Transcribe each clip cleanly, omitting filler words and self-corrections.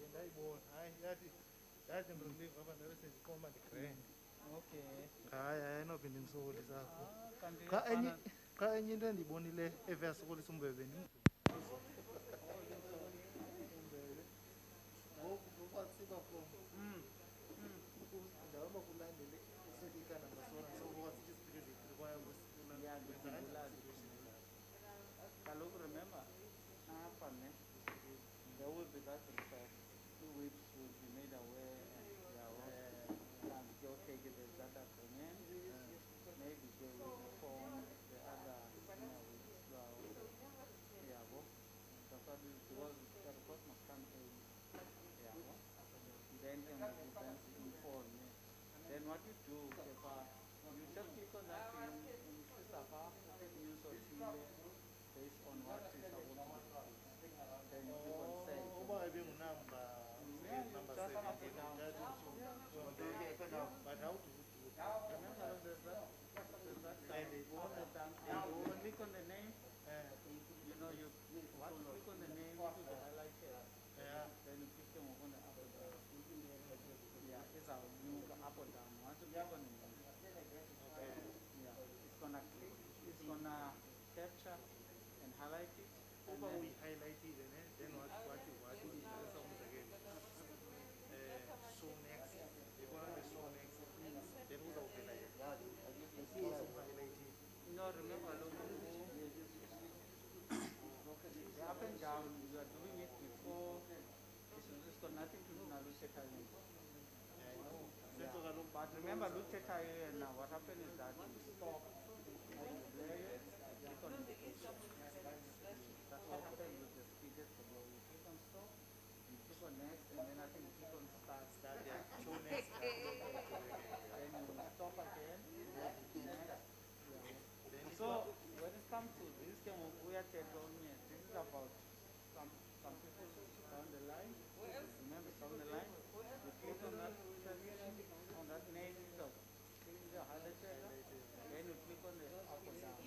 ndayibona hayi yathi ndiliva apha ndabe sendifuna uba ndigrenge. Okay. Hayi ayinophinda indisokolisa apho. Kanti Qha enye into endiyibonile eve yasokolisa umbebe umbebe ngoku ngoba siba from ndawuba kulandele usekika nangasona so what it is because it require kaloku remember apha ne there will be that research. 2 weeks will be made aware and okay, there's that agreement. Maybe they will inform the other senior weeks. Yeah, that's what it is, because the report must come early. Yeah, then inform me. Then what you do, you just click on that thing in Sisapa, news or Chile, based on what is supposed to be. Then you click on send. uba ibingunamba number Just 17 up and down. but how do you do it? Remember, there's that and you click on the name. You know, you once you click on the name, you do the highlighted. Then you click them on the up or down. Yeah, it's our new up or down. Once you click on the name, yeah, it's gonna capture and highlight it. Uba uyi-highlightile ne then wathi uyisalisa umzekelo show next yibona le show next then uzawuvela yena highlightile. No, remember, look, the up and down, you are doing it before. It's got nothing to do with Lucheta. But remember, Lucheta, now what happened is that you stop. That's what happened with the speakers below. You click on stop, you click on next, and then I think you click on start. Yeah, show next. Then you stop again. So when it comes to this game of we are this is about some people down the line. Remember down the line, you click on that name of the highlighter, then you click on the up or down.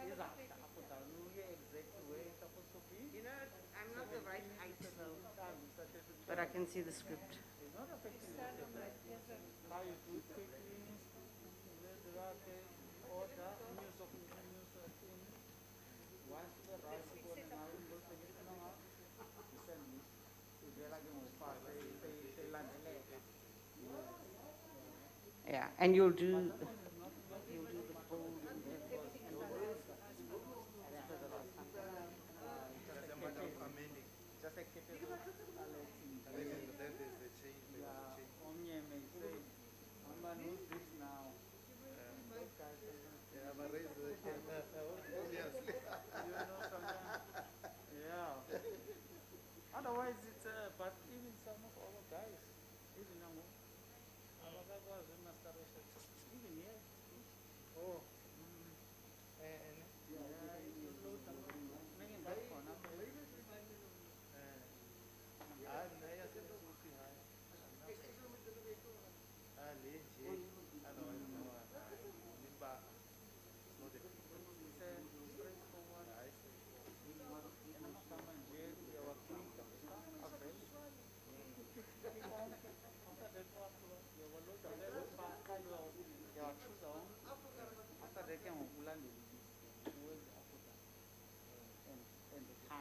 Is up or down? You get exactly where it's supposed to be. You know, I'm not the right height, but I can see the script. It's not affecting the how you do it quickly. Order news of news thing. Once the right people now look at it now, you send me. They like they land. Yeah, and you'll do the bold. Just a capital. Then there's the change. Omnia may say, I'm going to use this now. Yeah, but raise the obviously. You know, sometimes. Yeah. Otherwise, it's but even some of our guys, even our guys in masturbation, even here. Oh. Yeah, you load them. Making back for now.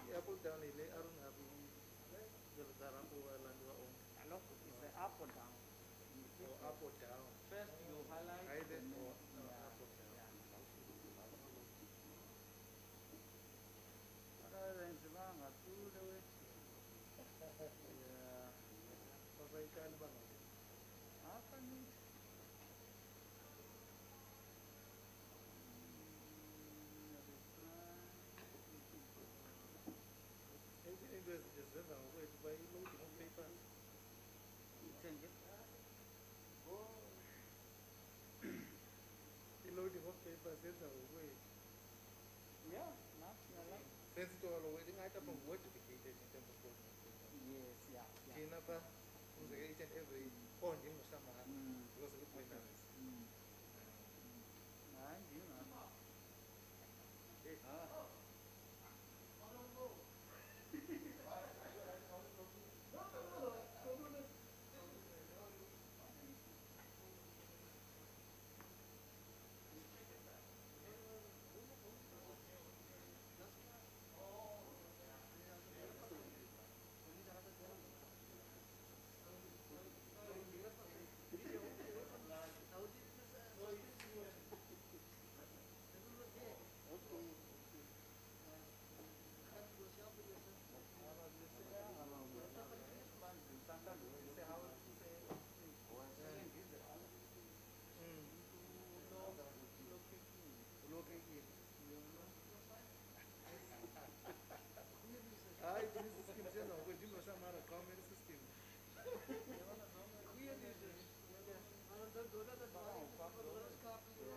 Apple down ile arungabi zarapo walandiwa on. Look, is the up or down? Or up or down. First you highlight. Either or up or down. Yeah. Papa ikan bang. Apa nih? Is that a way to buy loading of papers? Change it. Loading of papers is a way. Yeah, not Since to all waiting item of what to be in terms of loading of papers. Yes, yeah. Kinapa, each and every point in Musama was a good point.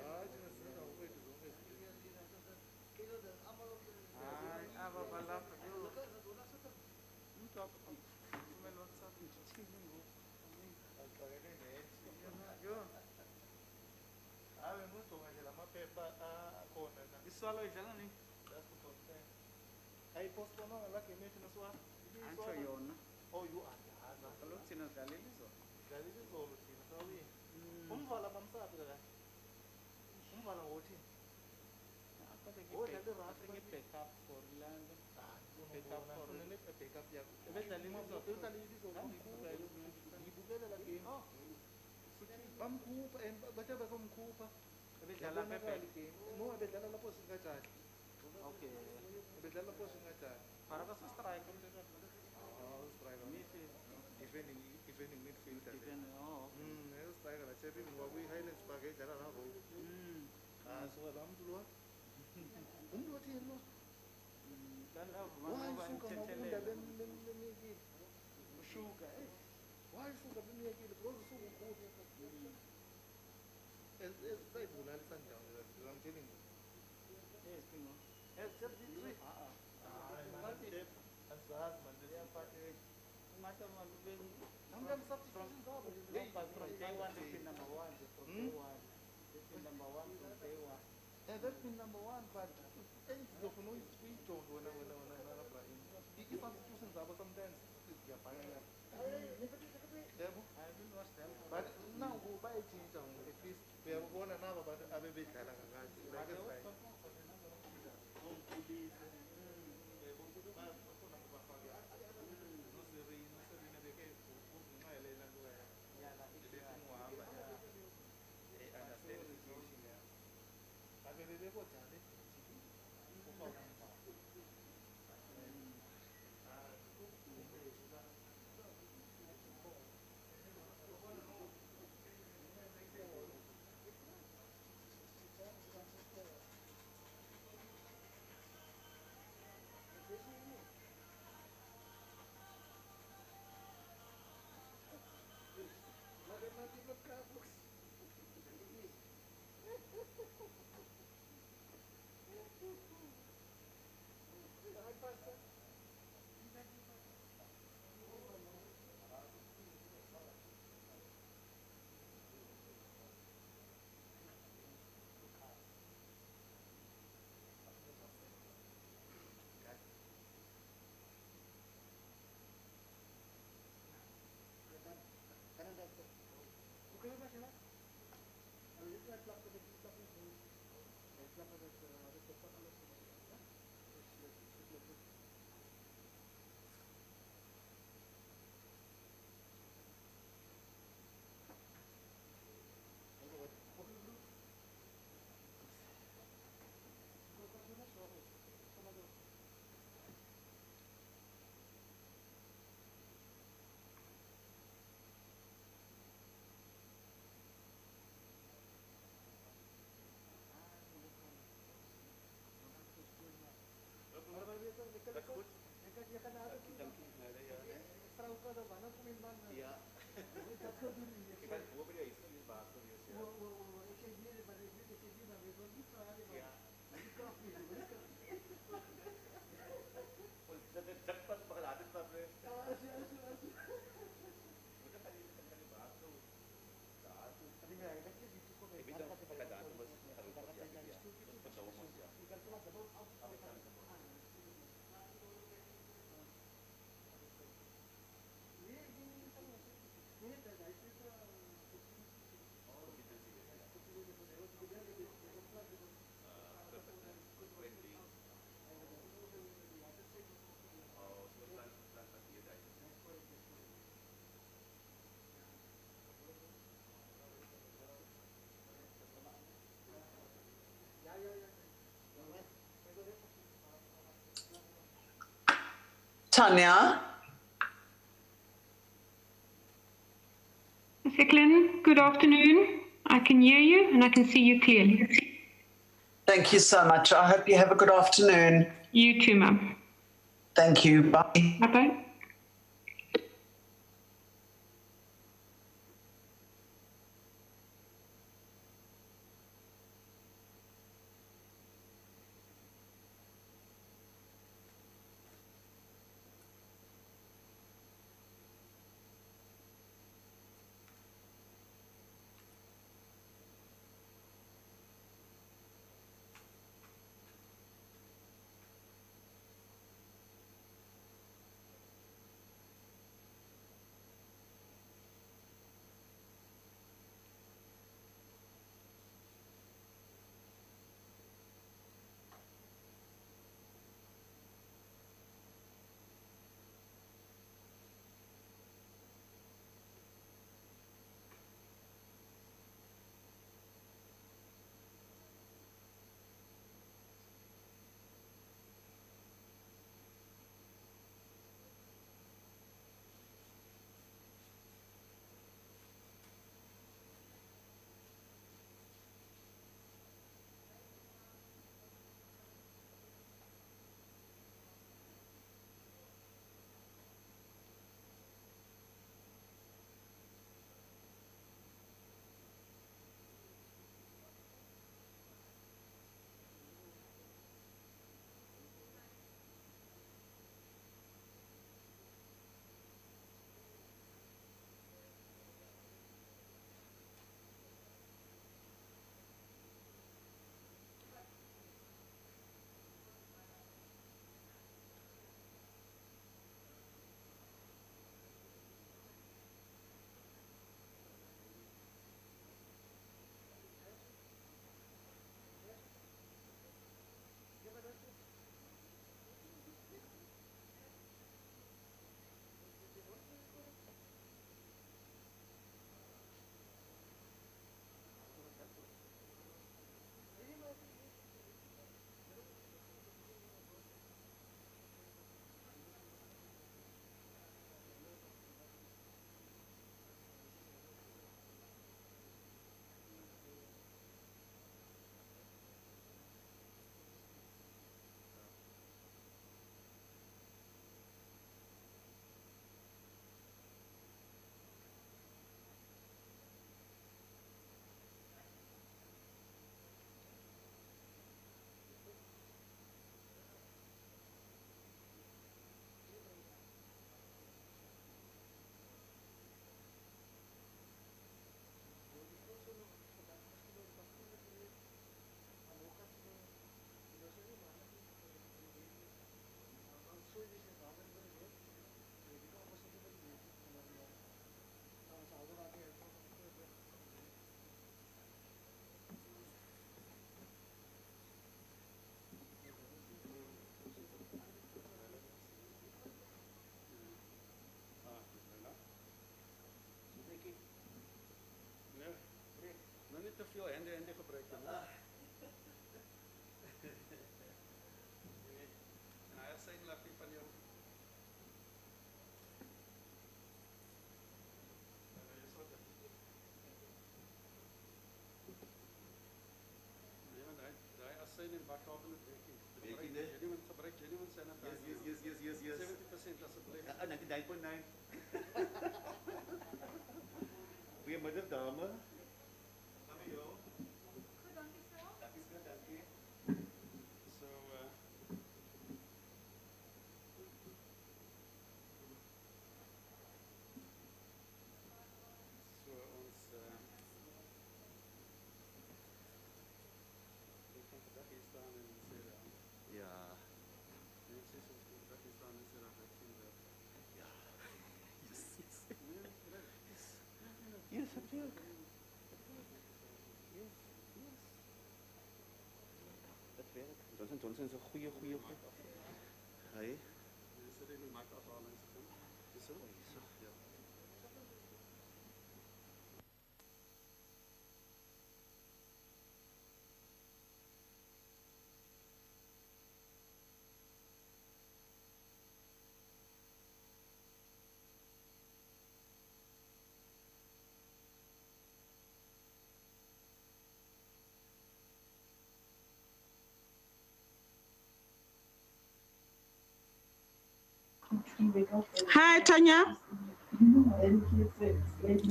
Hayi thina sina ngokwethu zonke izinto. Hayi, aba balapha umntu aphumela WhatsApp ndithini ngoku? Axakene nethi. Yho, Hayi ngojonga nje la maphepha akhona na. iswalo idlala nini? Just to confirm. Ayipostponwanga laa game yethu neSwara? Antsho yona. Oh, you andazi. Kaloku thina sidlalile izolo. Dlalile izolo thina sawini. Umvala bamsaphi kakade? Umvala ngothini? Backup for London. Backup for backup yakho. Ebedlalile izolo. Ebedlalile izolo. Ngiyibukele laa game. Bamkhupha and bathe bazomkhupha. Ebedlala Yabonakala igame. No, ebedlala lapho singajali. Okay. Ebedlala lapho singajali. Para ka sa strike ulit. Striker. Midfield. Defending midfielder. Defend. Oh. Striker la Chevy Highlands Park edlala la Road. So la mntu lo. Umntu othini lo? Why suka mabunda bemiyekile? Ushuka, Why suka bemiyekile? Because usuka ukhulu. Sayibulala isanjani la? I'm telling you. Yes, Pingo. Just this week. Asazi man lesi. Sometimes substitutions are From day one, they've been number one. From day one. They've been number one from day one. They've been number one, but ngizofuna uyijonge wena Brahim. I-substitutions zabo sometimes ziyabhakela. Yebo? I didn't watch them. But now bayayitshintsha at least uyabona nabo abantu abebedlala kakade. But they always Like perform for the number of people. Yeah, like it's Tanya. Eklund, good afternoon. I can hear you and I can see you clearly. Thank you so much. I hope you have a good afternoon. You too, ma'am. Thank you. Bye. Bye-bye. niet te veel hande gebruiken. En hij is zijn lapje van jou. Nee, want hij is zijn in bakkabel het werking. Jullie moet gebruik, jullie moet zijn het aan. Yes. 70% alsjeblieft. 99.9. Goeiemiddag dame. So, ons ik kan vandaag hier staan en sê Ja. nee, sê soms kan vandaag hier staan en sê dat ek sien dat Ja. Yes. Yes, natuurlijk. Dat werkt. Johnson is een goede. Hey. mense dit nie maak afhaling se kan. Dis so. Ja. Hi, Tanya.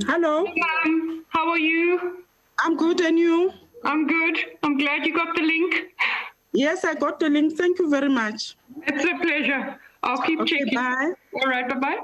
Hello. Hello, how are you? I'm good, and you? I'm good. I'm glad you got the link. Yes, I got the link. Thank you very much. It's a pleasure. I'll keep Okay, checking. bye. All right, bye-bye.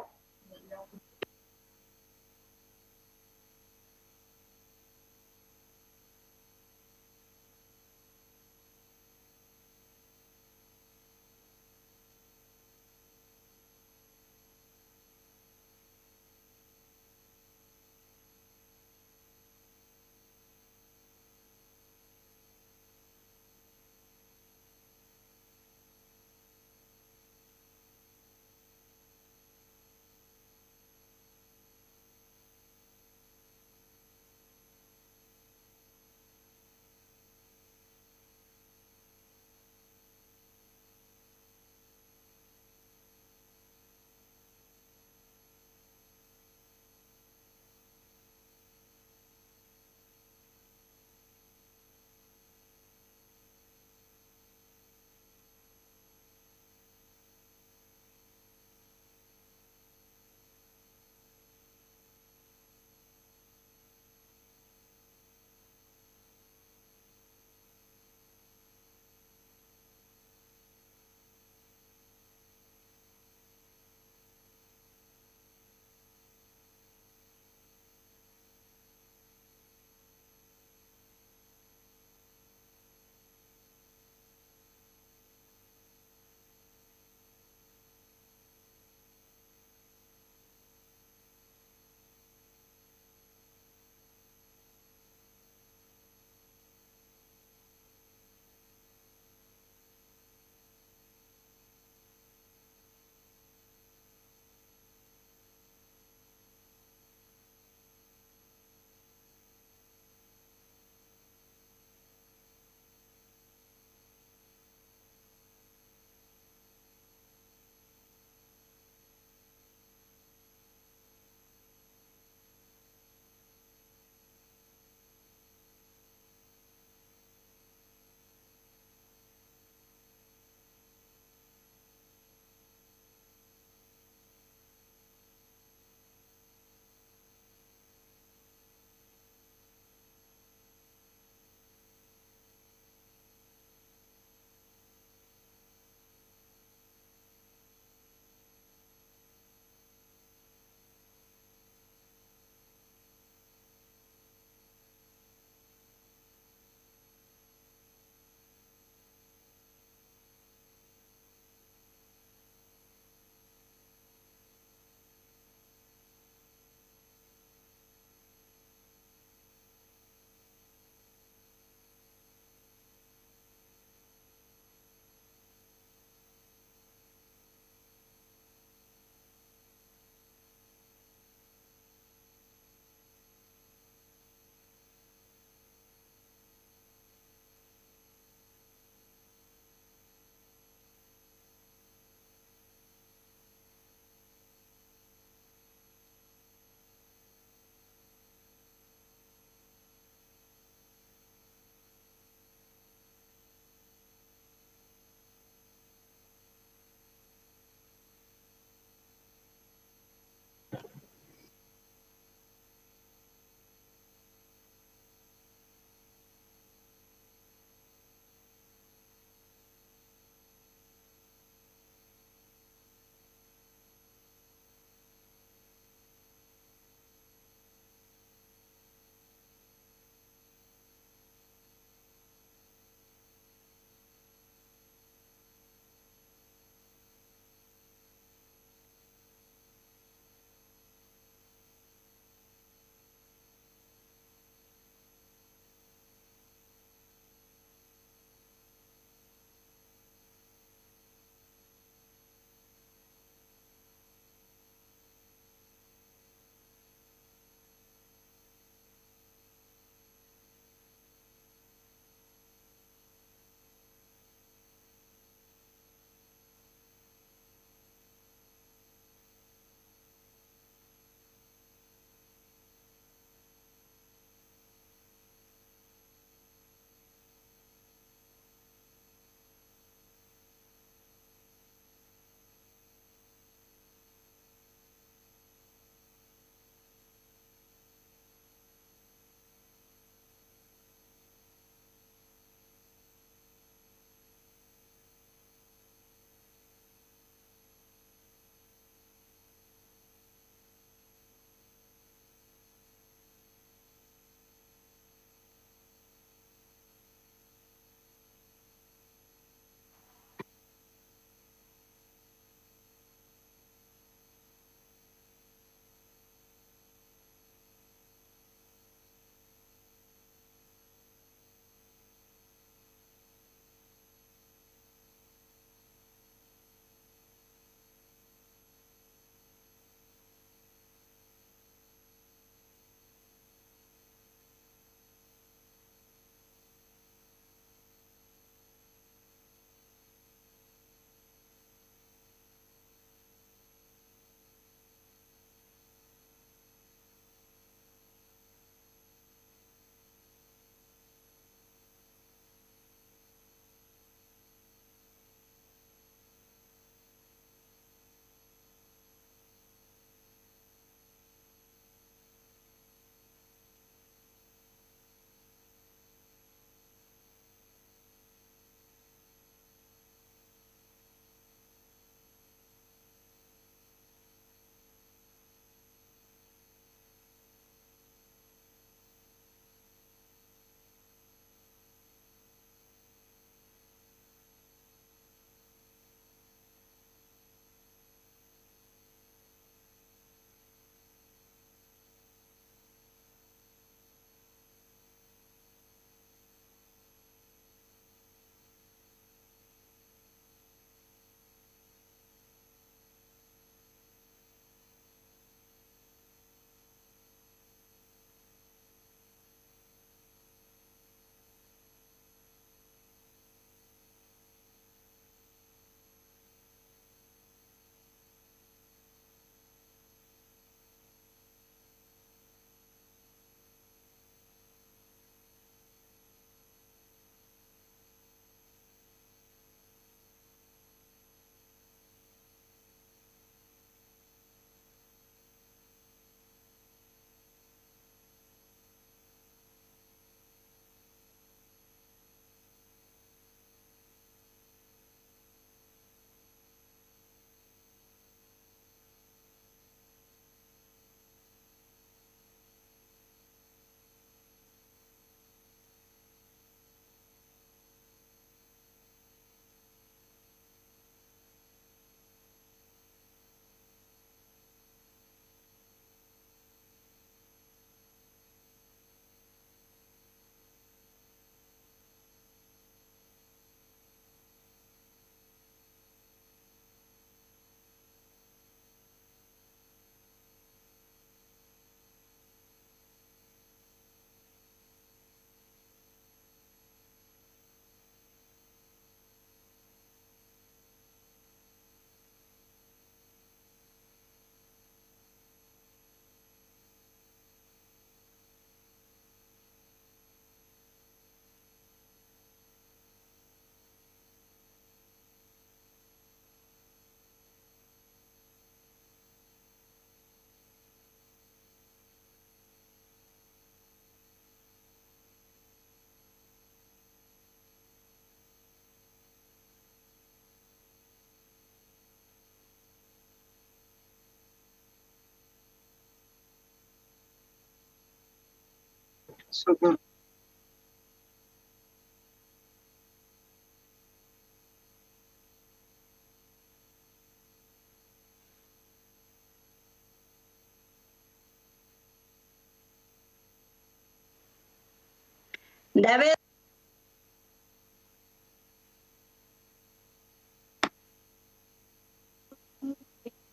Ndaba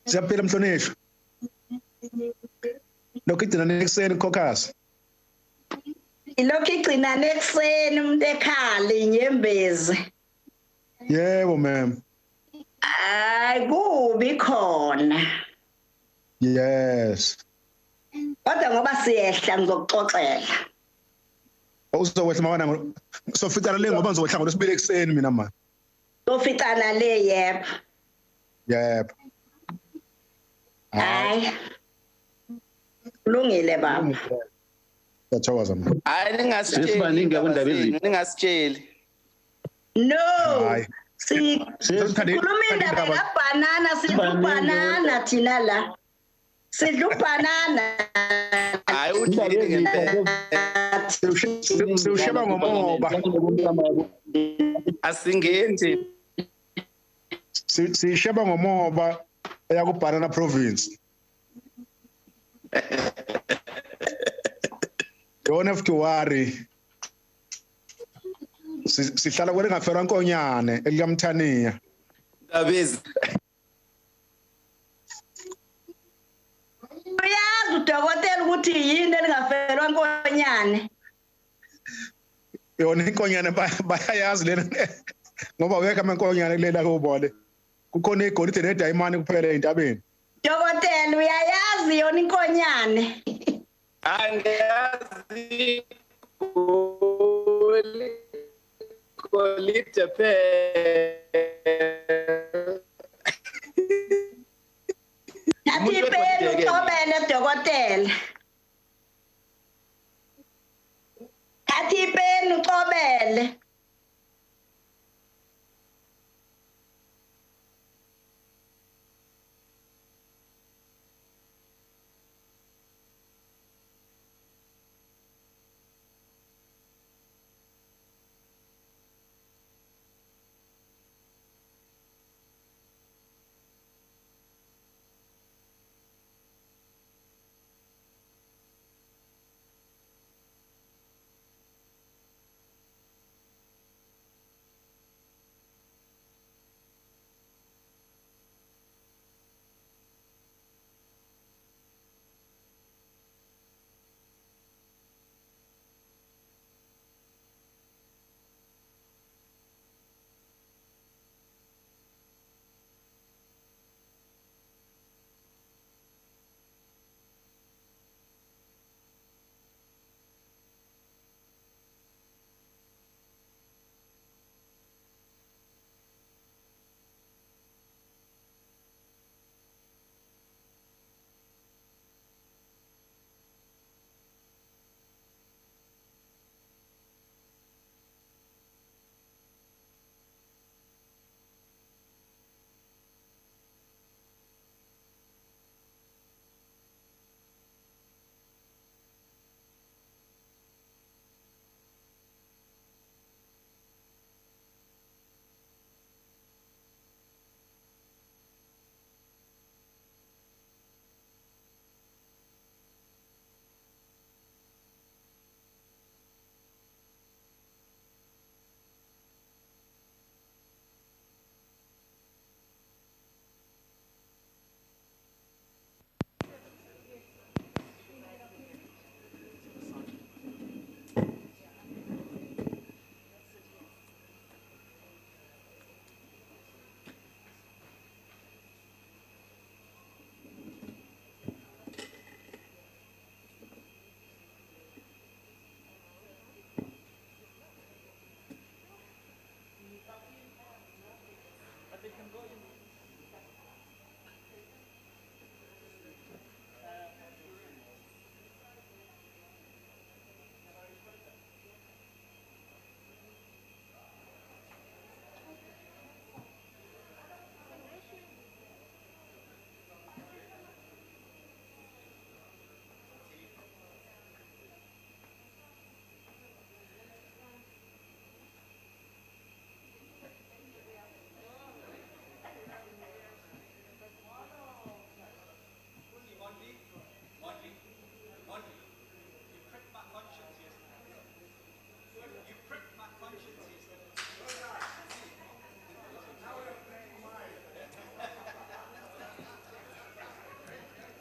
Siyaphila mhlonishwa. Lokhu igcina nekuseni caucus. ilokhu igcinane ekuseni umuntu ekhala inyembezi. Yebo ma'am. Hayi kubi khona. Yes. Kodwa ngoba siyehla ngizokuxoxela. Uzowehla mawana sofitana le ngoba ngizohla ngolesibili ekuseni mina man. Soficana le yebo. Yebo. Hayi. Kulungile baba. Ngiyathokoza mina. Hayi ningasitsheli. No. Hayi. Sikhuluma indaba kabanana sidla ubanana thina la. Sidla ubanana. Hayi uthini ngempela. Siusheba ngomoba. Asingeni. Sisheba ngomoba eya ku Banana Province. Don't have to worry. Sihlala kwele ngaferwa inkonyane elikamthaniya. Ndabezi. Uyazi udokotela ukuthi yini elingafelwa inkonyane? Yona inkonyane bayayazi lena ngoba weka amankonyane kulela kubole. Kukhona igolide nedayimani kuphela entabeni. Dokotela uyayazi yona inkonyane. Angazi kolite pe. Nathi penu uxobele dokotela. Nathi penu uxobele.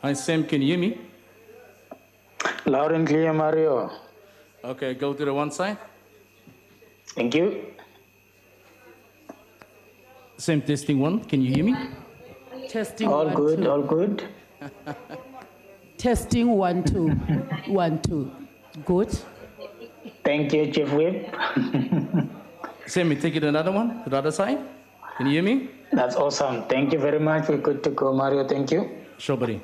Hi, Sam, can you hear me? Loud and clear, Mario. Okay, go to the one side. Thank you. Sam, testing one. Can you hear me? Testing All one, good, two. all good. Testing 1 2 1 2. Good. Thank you, Chief Whip. Sam, take it another one to the other side. Can you hear me? That's awesome. Thank you very much. We're good to go, Mario. Thank you. Sure, buddy.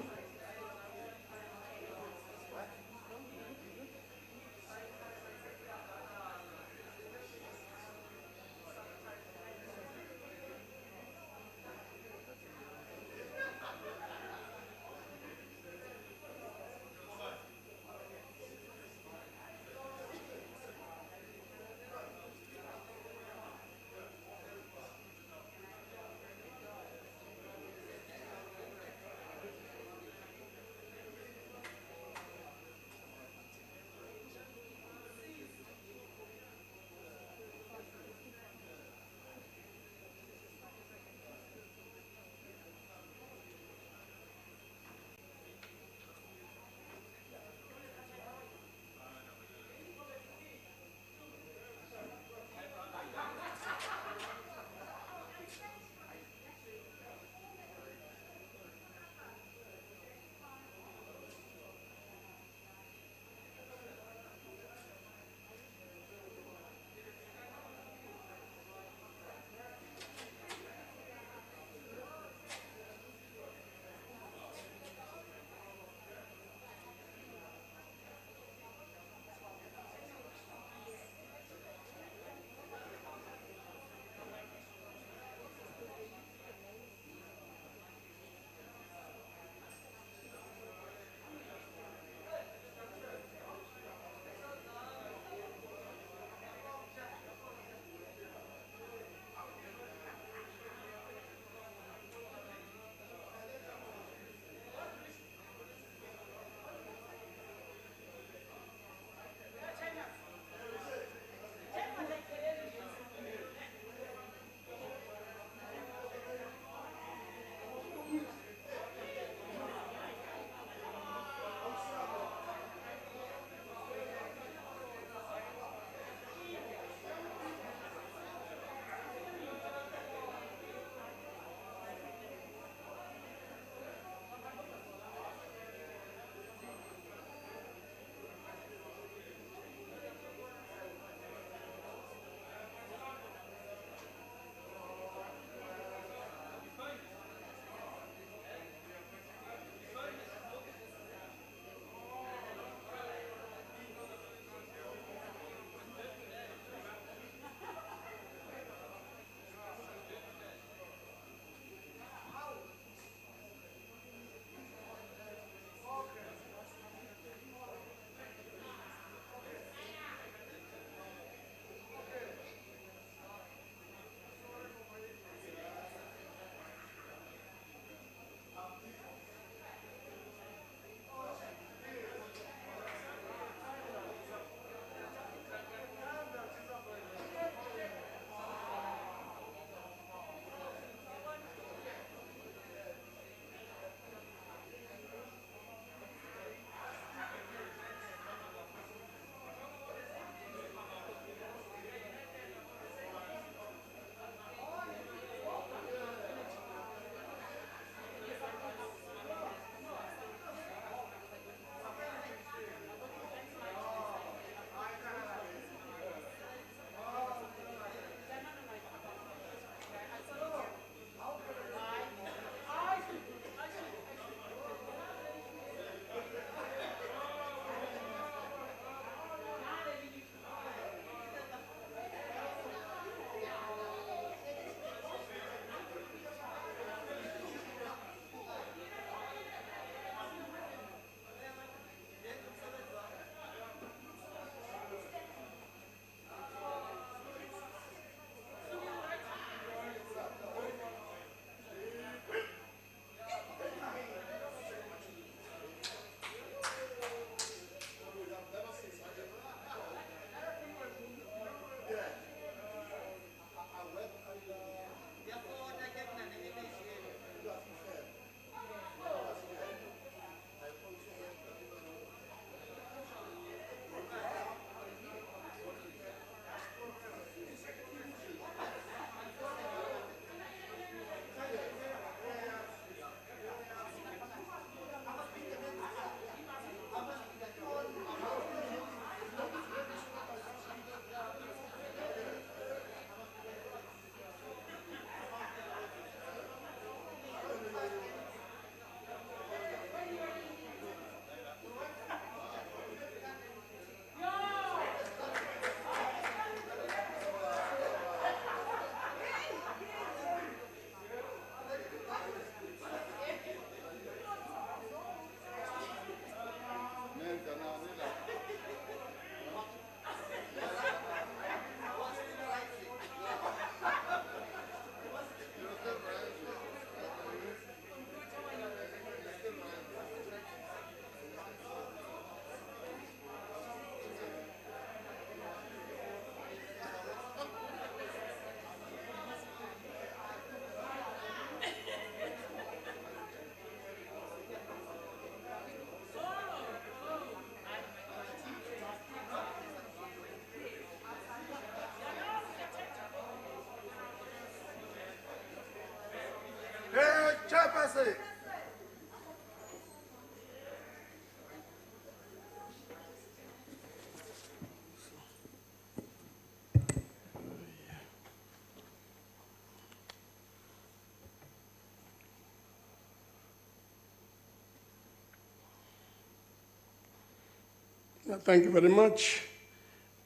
Thank you very much.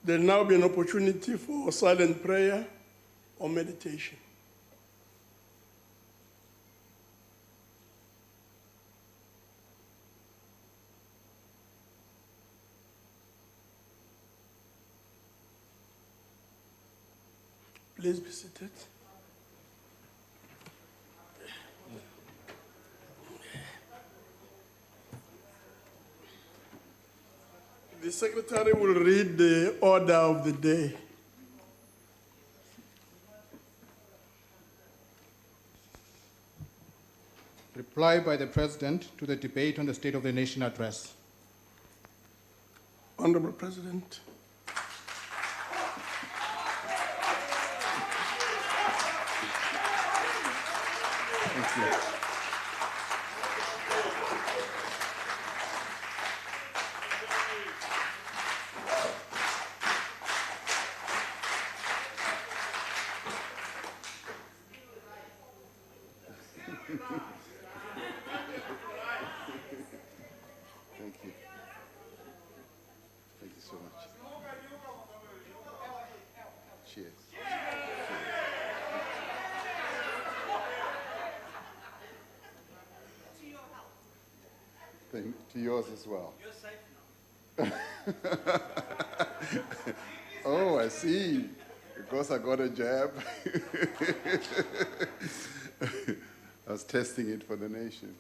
There will now be an opportunity for silent prayer or meditation. Please be seated. The secretary will read the order of the day. Reply by the President to the debate on the State of the Nation address. Honorable President. Thank you. Thank you. Thank you so much. Cheers. To yours as well. You're safe now. Oh, I see. Because I got a jab. I was testing it for the nation.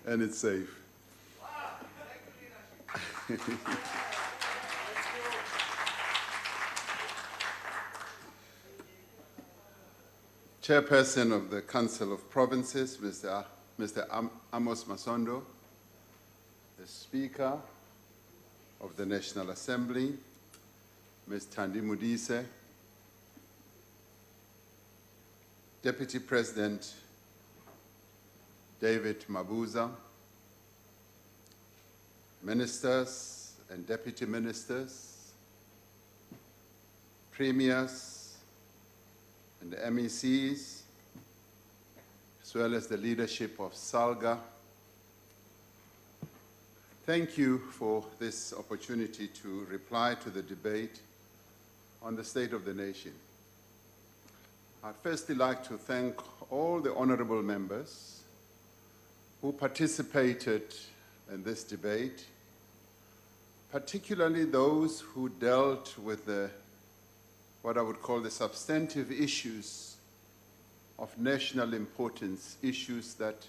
And it's safe. Chairperson of the Council of Provinces, Mr. Amos Masondo, the Speaker of the National Assembly, Ms. Thandi Modise, Deputy President David Mabuza, Ministers and Deputy Ministers, Premiers and the MECs, as well as the leadership of SALGA. Thank you for this opportunity to reply to the debate on the State of the Nation. I'd firstly like to thank all the honorable members who participated in this debate, particularly those who dealt with what I would call the substantive issues of national importance, issues that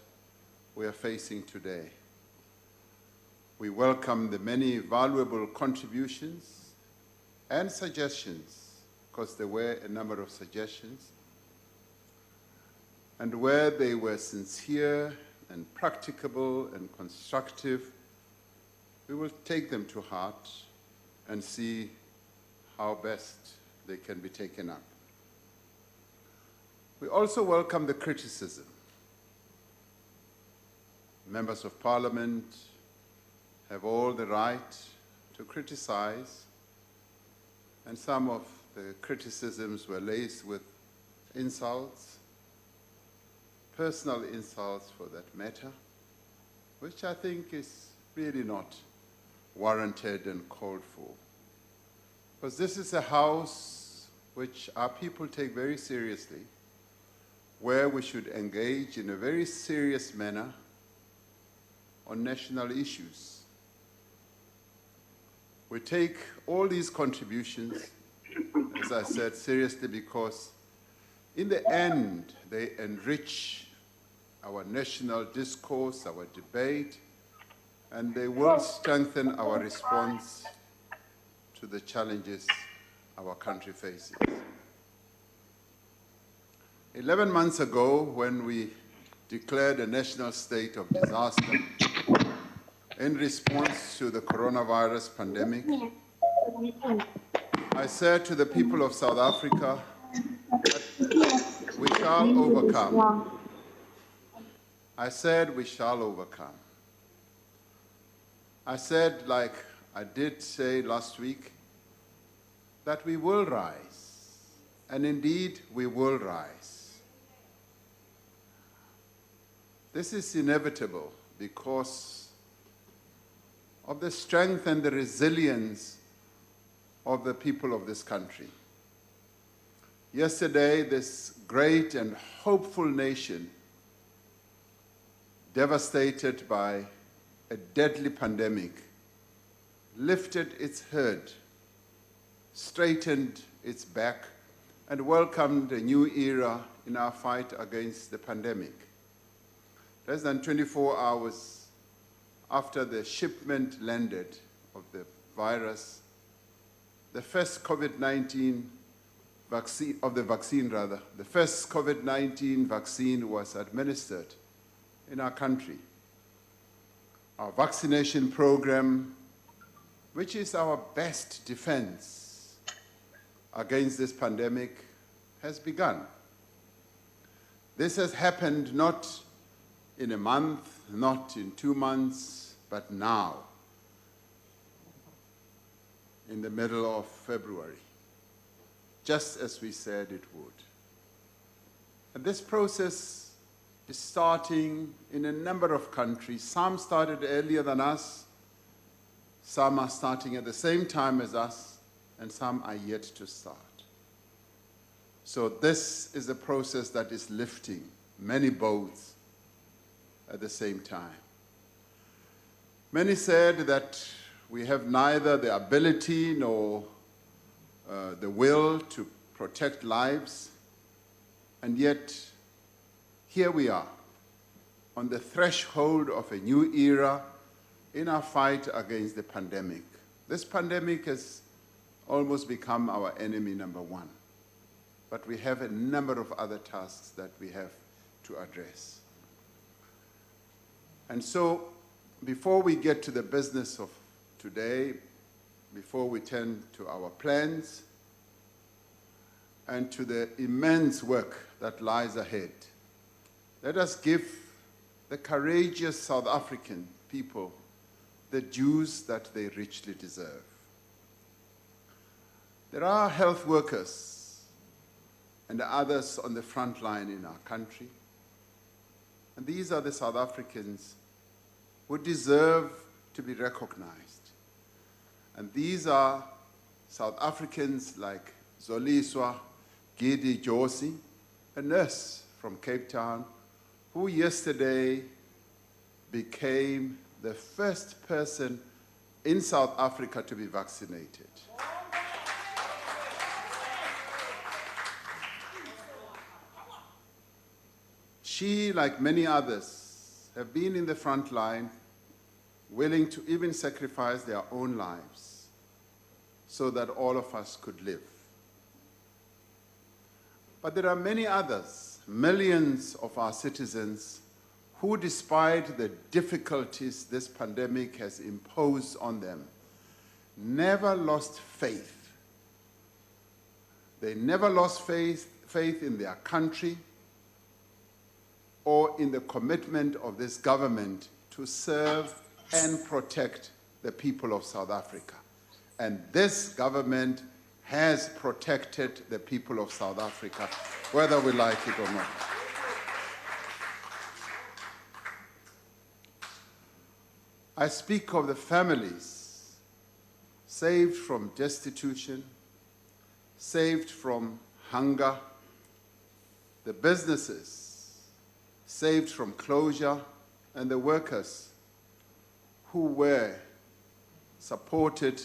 we are facing today. We welcome the many valuable contributions and suggestions, because there were a number of suggestions, and where they were sincere and practicable and constructive, we will take them to heart and see how best they can be taken up. We also welcome the criticism. Members of Parliament have all the right to criticize, and some of the criticisms were laced with insults, personal insults for that matter, which I think is really not warranted and called for. Because this is a house which our people take very seriously, where we should engage in a very serious manner on national issues. We take all these contributions, as I said, seriously, because in the end, they enrich our national discourse, our debate, and they will strengthen our response to the challenges our country faces. 11 months ago, when we declared a national state of disaster in response to the coronavirus pandemic, I said to the people of South Africa that we shall overcome. I said we shall overcome. I said, like I did say last week, that we will rise, and indeed we will rise. This is inevitable because of the strength and the resilience of the people of this country. Yesterday, this great and hopeful nation, devastated by a deadly pandemic, lifted its head, straightened its back, and welcomed a new era in our fight against the pandemic. Less than 24 hours after the shipment landed of the virus, the first COVID-19 vaccine, the first COVID-19 vaccine was administered in our country. Our vaccination program, which is our best defense against this pandemic, has begun. This has happened not in a month, not in 2 months, but now, in the middle of February, just as we said it would. And this process is starting in a number of countries. Some started earlier than us, some are starting at the same time as us, and some are yet to start. So this is a process that is lifting many boats at the same time. Many said that we have neither the ability nor the will to protect lives, and yet here we are on the threshold of a new era in our fight against the pandemic. This pandemic has almost become our enemy number one, but we have a number of other tasks that we have to address. And so, before we get to the business of today, before we turn to our plans and to the immense work that lies ahead, let us give the courageous South African people the dues that they richly deserve. There are health workers and others on the front line in our country, and these are the South Africans who deserve to be recognized. And these are South Africans like Zoliswa Gidi Josi, a nurse from Cape Town, who yesterday became the first person in South Africa to be vaccinated. She, like many others, have been in the front line, willing to even sacrifice their own lives so that all of us could live. But there are many others, millions of our citizens, who, despite the difficulties this pandemic has imposed on them, never lost faith. They never lost faith in their country or in the commitment of this government to serve and protect the people of South Africa. And this government has protected the people of South Africa, whether we like it or not. I speak of the families saved from destitution, saved from hunger, the businesses saved from closure, and the workers who were supported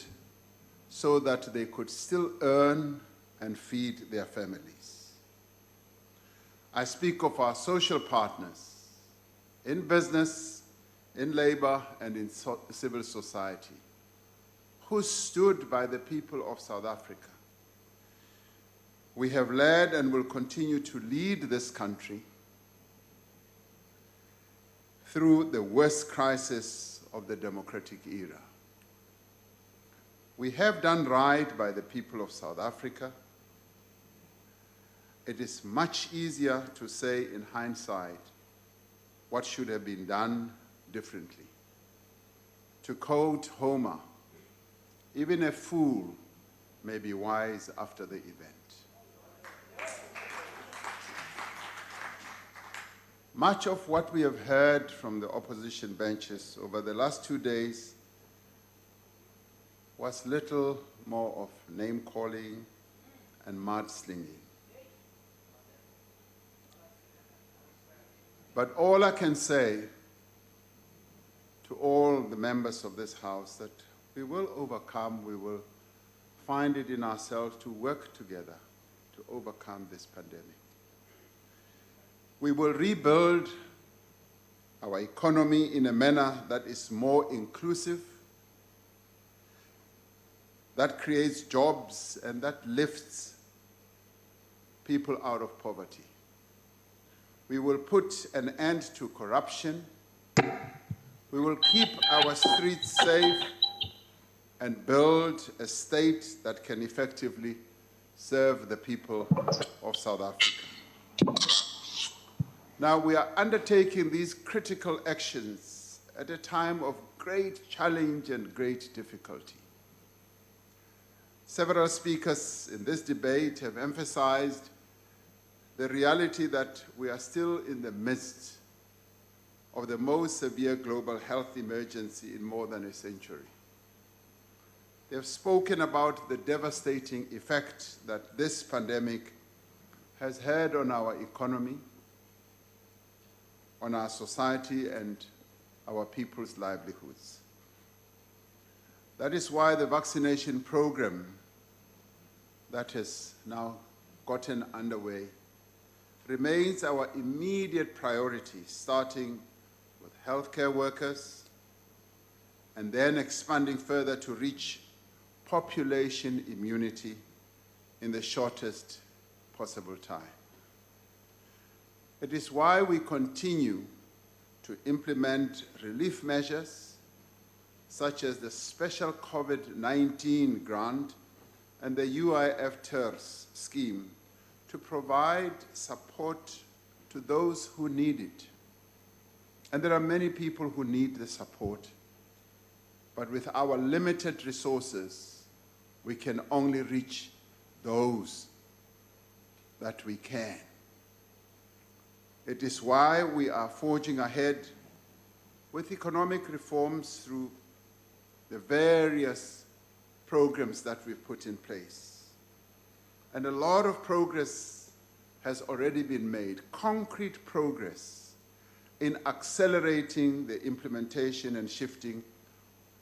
so that they could still earn and feed their families. I speak of our social partners in business, in labor, and in civil society, who stood by the people of South Africa. We have led and will continue to lead this country through the worst crisis of the democratic era. We have done right by the people of South Africa. It is much easier to say in hindsight what should have been done differently. To quote Homer, even a fool may be wise after the event. Much of what we have heard from the opposition benches over the last 2 days was little more of name-calling and mudslinging. But all I can say to all the members of this House that we will overcome, we will find it in ourselves to work together to overcome this pandemic. We will rebuild our economy in a manner that is more inclusive, that creates jobs and that lifts people out of poverty. We will put an end to corruption. We will keep our streets safe and build a state that can effectively serve the people of South Africa. Now, we are undertaking these critical actions at a time of great challenge and great difficulty. Several speakers in this debate have emphasized the reality that we are still in the midst of the most severe global health emergency in more than a century. They have spoken about the devastating effect that this pandemic has had on our economy, on our society, and our people's livelihoods. That is why the vaccination program that has now gotten underway remains our immediate priority, starting with healthcare workers and then expanding further to reach population immunity in the shortest possible time. It is why we continue to implement relief measures such as the special COVID-19 grant and the UIF TERS scheme to provide support to those who need it. And there are many people who need the support, but with our limited resources, we can only reach those that we can. It is why we are forging ahead with economic reforms through the various programs that we've put in place. And a lot of progress has already been made, concrete progress in accelerating the implementation and shifting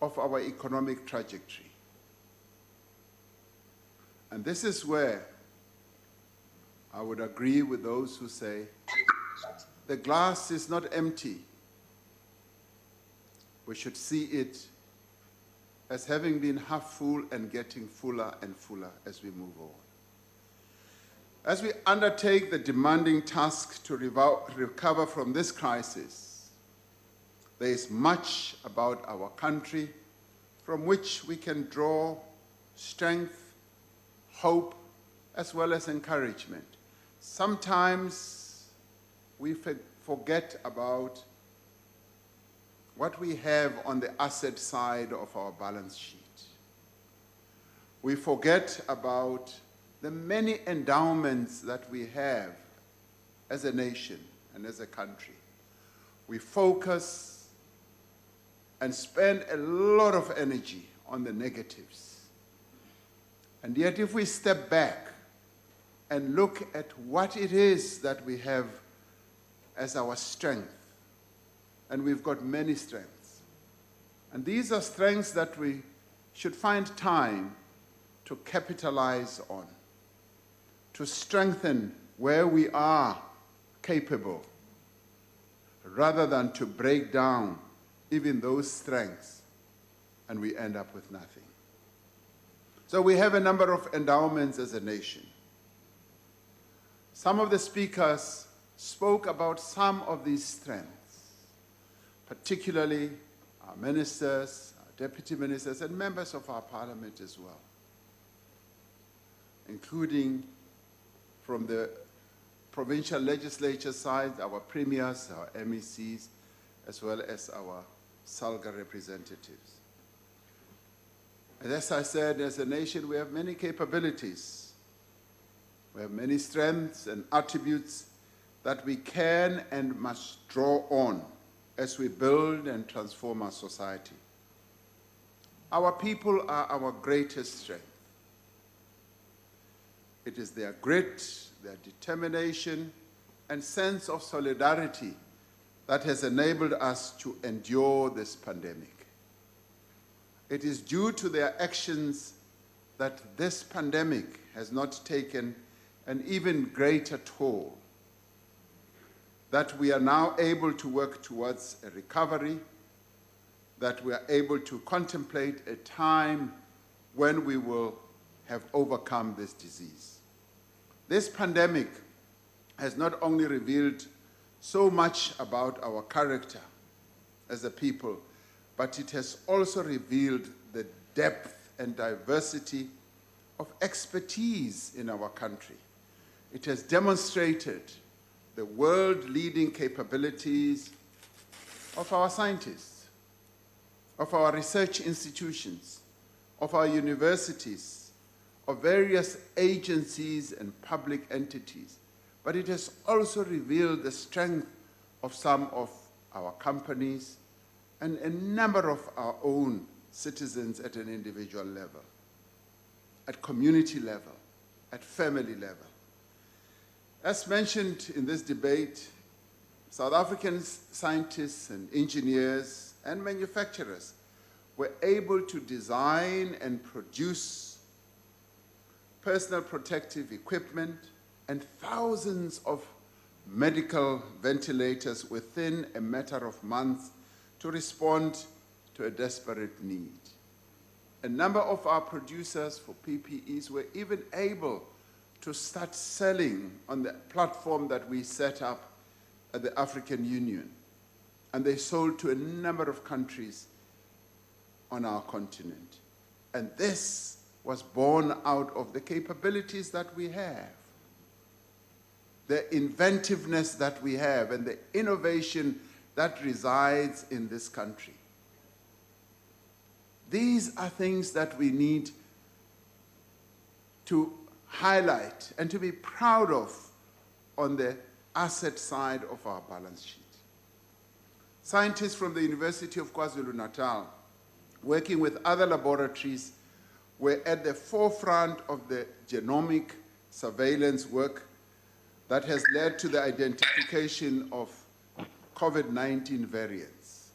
of our economic trajectory. And this is where I would agree with those who say the glass is not empty. We should see it as having been half full and getting fuller and fuller as we move on. As we undertake the demanding task to recover from this crisis, there is much about our country from which we can draw strength, hope, as well as encouragement. Sometimes we forget about what we have on the asset side of our balance sheet. We forget about the many endowments that we have as a nation and as a country. We focus and spend a lot of energy on the negatives. And yet if we step back and look at what it is that we have as our strength, and we've got many strengths, and these are strengths that we should find time to capitalize on, to strengthen where we are capable, rather than to break down even those strengths, and we end up with nothing. So we have a number of endowments as a nation. Some of the speakers spoke about some of these strengths, particularly our ministers, our deputy ministers, and members of our parliament as well, including from the provincial legislature side, our premiers, our MECs, as well as our SALGA representatives. And as I said, as a nation, we have many capabilities. We have many strengths and attributes that we can and must draw on as we build and transform our society. Our people are our greatest strength. It is their grit, their determination, and sense of solidarity that has enabled us to endure this pandemic. It is due to their actions that this pandemic has not taken an even greater toll, that we are now able to work towards a recovery, that we are able to contemplate a time when we will have overcome this disease. This pandemic has not only revealed so much about our character as a people, but it has also revealed the depth and diversity of expertise in our country. It has demonstrated the world-leading capabilities of our scientists, of our research institutions, of our universities, of various agencies and public entities. But it has also revealed the strength of some of our companies and a number of our own citizens at an individual level, at community level, at family level. As mentioned in this debate, South African scientists and engineers and manufacturers were able to design and produce personal protective equipment and thousands of medical ventilators within a matter of months to respond to a desperate need. A number of our producers for PPEs were even able to start selling on the platform that we set up at the African Union. And they sold to a number of countries on our continent. And this was born out of the capabilities that we have, the inventiveness that we have, and the innovation that resides in this country. These are things that we need to highlight and to be proud of on the asset side of our balance sheet. Scientists from the University of KwaZulu-Natal, working with other laboratories, were at the forefront of the genomic surveillance work that has led to the identification of COVID-19 variants.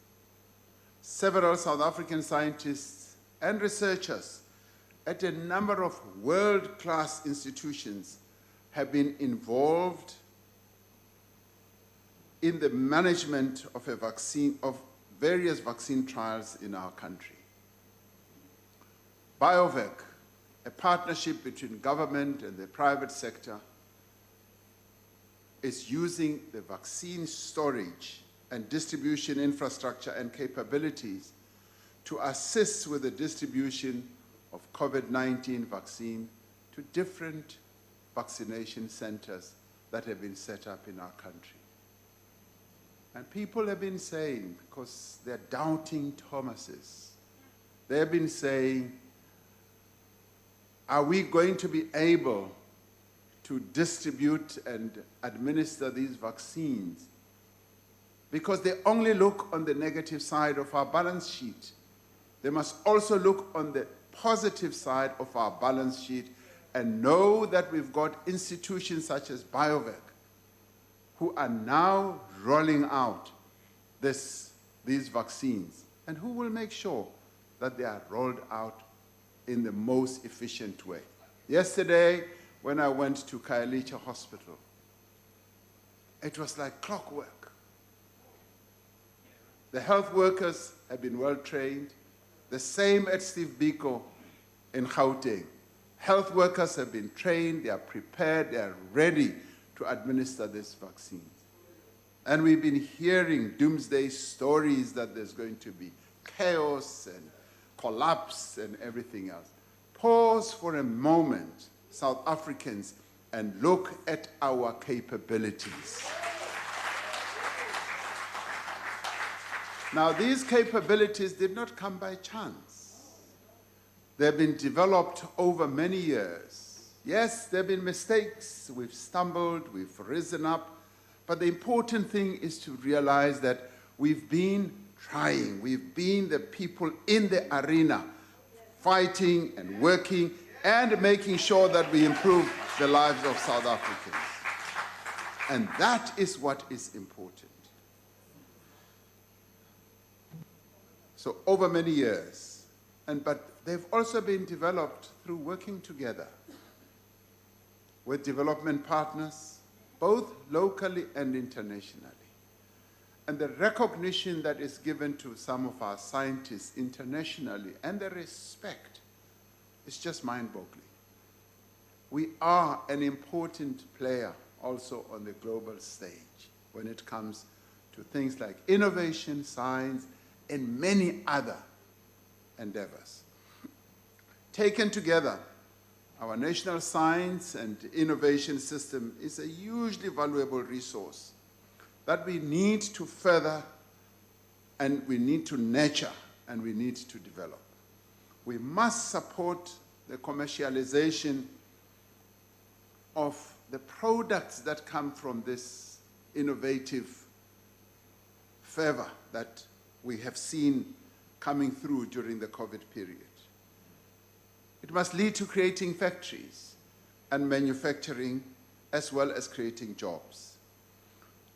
Several South African scientists and researchers at a number of world-class institutions have been involved in the management of various vaccine trials in our country. BioVac, a partnership between government and the private sector, is using the vaccine storage and distribution infrastructure and capabilities to assist with the distribution of COVID-19 vaccine to different vaccination centers that have been set up in our country. And people have been saying, because they're doubting Thomases, they have been saying, are we going to be able to distribute and administer these vaccines? Because they only look on the negative side of our balance sheet. They must also look on the positive side of our balance sheet and know that we've got institutions such as BioVac who are now rolling out these vaccines, and who will make sure that they are rolled out in the most efficient way. Yesterday, when I went to Khayelitsha Hospital, it was like clockwork. The health workers have been well trained. The same at Steve Biko in Gauteng. Health workers have been trained, they are prepared, they are ready to administer this vaccine. And we've been hearing doomsday stories that there's going to be chaos and collapse and everything else. Pause for a moment, South Africans, and look at our capabilities. Now, these capabilities did not come by chance. They've been developed over many years. Yes, there have been mistakes. We've stumbled, we've risen up. But the important thing is to realize that we've been trying. We've been the people in the arena fighting and working and making sure that we improve the lives of South Africans. And that is what is important. So over many years, but they've also been developed through working together with development partners, both locally and internationally. And the recognition that is given to some of our scientists internationally and the respect is just mind-boggling. We are an important player also on the global stage when it comes to things like innovation, science, and many other endeavors. Taken together, our national science and innovation system is a hugely valuable resource that we need to further, and we need to nurture, and we need to develop. We must support the commercialization of the products that come from this innovative fervor that we have seen coming through during the COVID period. It must lead to creating factories and manufacturing, as well as creating jobs.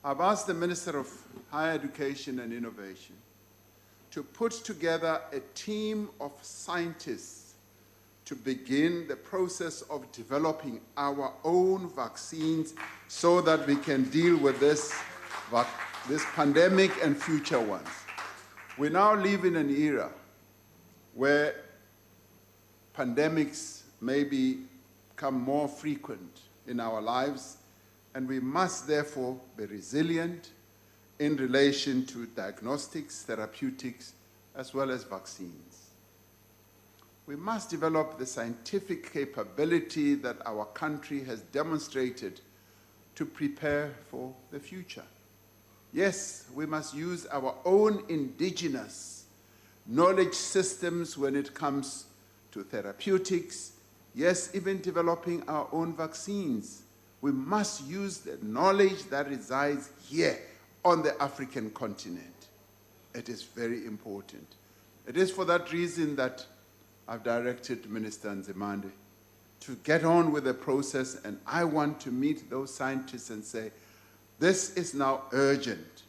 I've asked the Minister of Higher Education and Innovation to put together a team of scientists to begin the process of developing our own vaccines so that we can deal with this pandemic and future ones. We now live in an era where pandemics may become more frequent in our lives, and we must therefore be resilient in relation to diagnostics, therapeutics, as well as vaccines. We must develop the scientific capability that our country has demonstrated to prepare for the future. Yes, we must use our own indigenous knowledge systems when it comes to therapeutics. Yes, even developing our own vaccines. We must use the knowledge that resides here on the African continent. It is very important. It is for that reason that I've directed Minister Nzimande to get on with the process, and I want to meet those scientists and say, this is now urgent.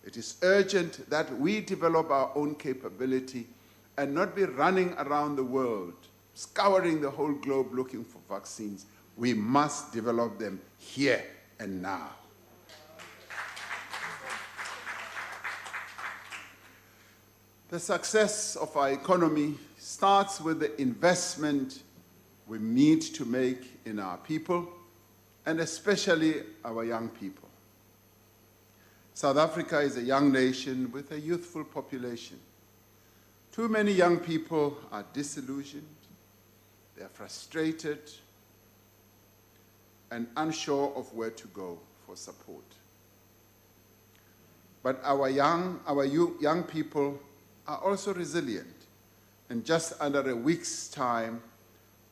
It is urgent that we develop our own capability and not be running around the world, scouring the whole globe looking for vaccines. We must develop them here and now. The success of our economy starts with the investment we need to make in our people, and especially our young people. South Africa is a young nation with a youthful population. Too many young people are disillusioned, they are frustrated, and unsure of where to go for support. But our young people are also resilient. In just under a week's time,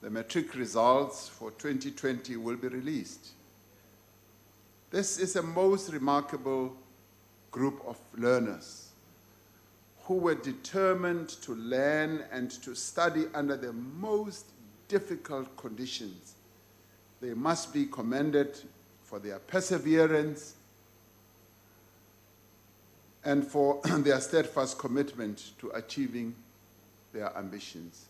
the matric results for 2020 will be released. This is a most remarkable group of learners who were determined to learn and to study under the most difficult conditions. They must be commended for their perseverance and for their steadfast commitment to achieving their ambitions.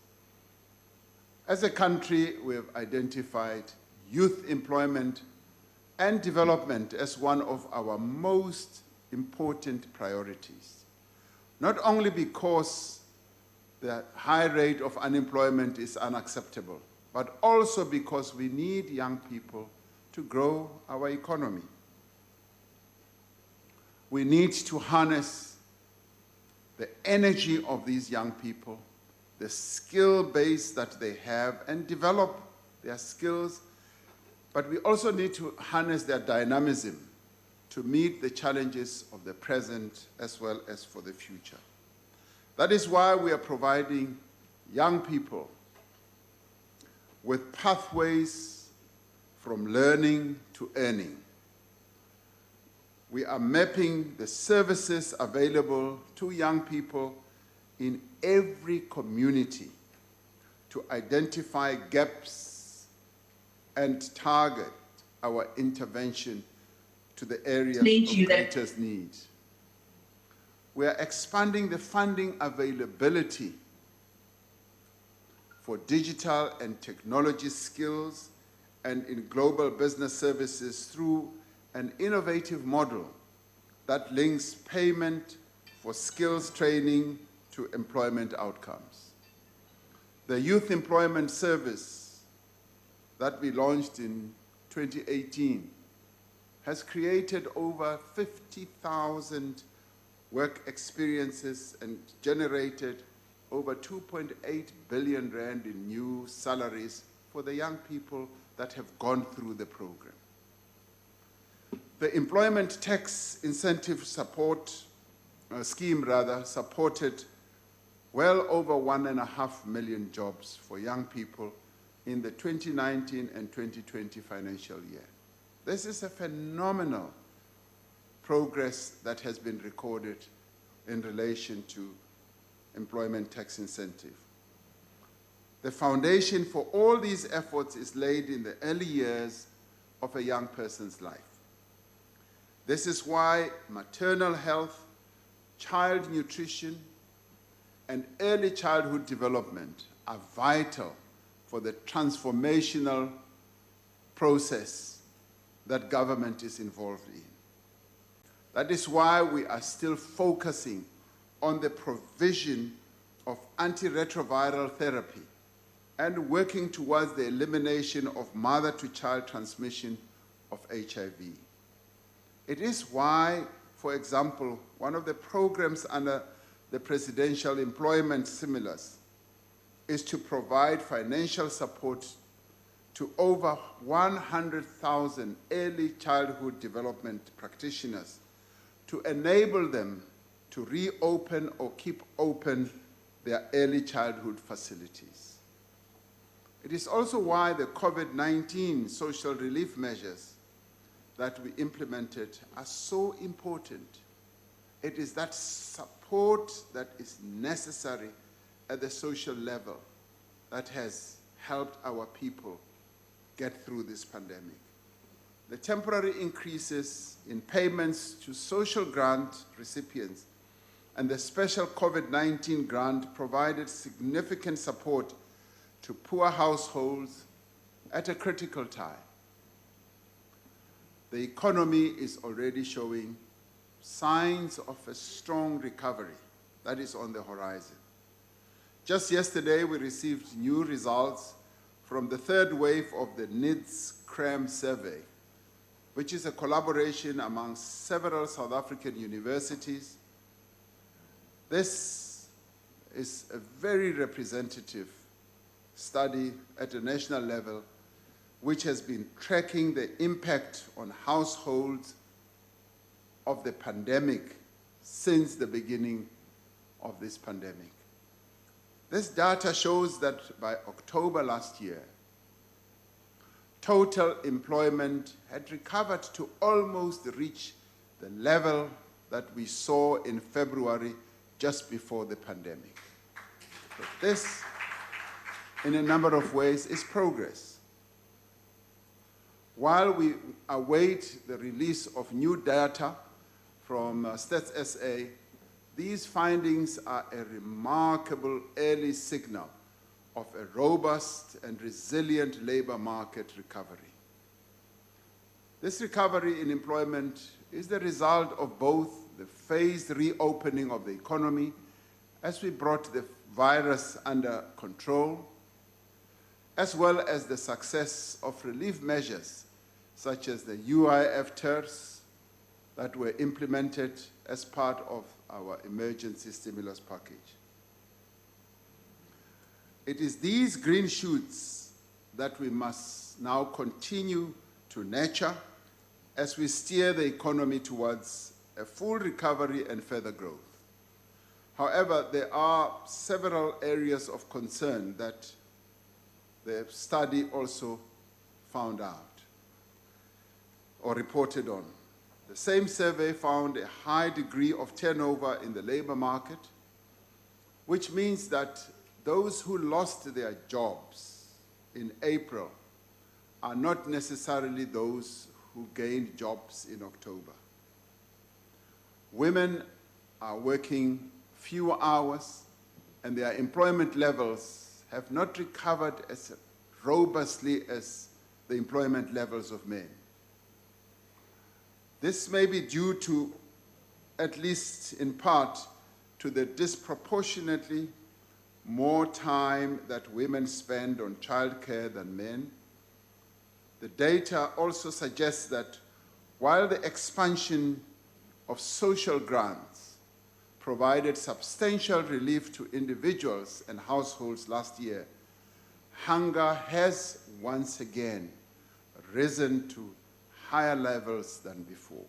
As a country, we have identified youth employment and development as one of our most important priorities, not only because the high rate of unemployment is unacceptable, but also because we need young people to grow our economy. We need to harness the energy of these young people, the skill base that they have, and develop their skills. But we also need to harness their dynamism to meet the challenges of the present as well as for the future. That is why we are providing young people with pathways from learning to earning. We are mapping the services available to young people in every community to identify gaps and target our intervention to the areas of greatest need. We are expanding the funding availability for digital and technology skills and in global business services through an innovative model that links payment for skills training to employment outcomes. The Youth Employment Service that we launched in 2018 has created over 50,000 work experiences and generated over 2.8 billion rand in new salaries for the young people that have gone through the program. The Employment Tax Incentive Scheme supported well over 1.5 million jobs for young people in the 2019 and 2020 financial year. This is a phenomenal progress that has been recorded in relation to employment tax incentive. The foundation for all these efforts is laid in the early years of a young person's life. This is why maternal health, child nutrition, and early childhood development are vital for the transformational process that government is involved in. That is why we are still focusing on the provision of antiretroviral therapy and working towards the elimination of mother-to-child transmission of HIV. It is why, for example, one of the programs under the Presidential Employment Stimulus is to provide financial support to over 100,000 early childhood development practitioners to enable them to reopen or keep open their early childhood facilities. It is also why the COVID-19 social relief measures that we implemented are so important. It is that support that is necessary at the social level that has helped our people get through this pandemic. The temporary increases in payments to social grant recipients and the special COVID-19 grant provided significant support to poor households at a critical time. The economy is already showing signs of a strong recovery that is on the horizon. Just yesterday, we received new results from the third wave of the NIDS-CRAM survey, which is a collaboration among several South African universities. This is a very representative study at a national level, which has been tracking the impact on households of the pandemic since the beginning of this pandemic. This data shows that by October last year, total employment had recovered to almost reach the level that we saw in February just before the pandemic. So this, in a number of ways, is progress. While we await the release of new data from Stats SA, these findings are a remarkable early signal of a robust and resilient labor market recovery. This recovery in employment is the result of both the phased reopening of the economy as we brought the virus under control, as well as the success of relief measures such as the UIF TERS that were implemented as part of our emergency stimulus package. It is these green shoots that we must now continue to nurture as we steer the economy towards a full recovery and further growth. However, there are several areas of concern that the study also found out or reported on. The same survey found a high degree of turnover in the labor market, which means that those who lost their jobs in April are not necessarily those who gained jobs in October. Women are working fewer hours, and their employment levels have not recovered as robustly as the employment levels of men. This may be due to, at least in part, to the disproportionately more time that women spend on childcare than men. The data also suggests that while the expansion of social grants provided substantial relief to individuals and households last year, hunger has once again risen to higher levels than before.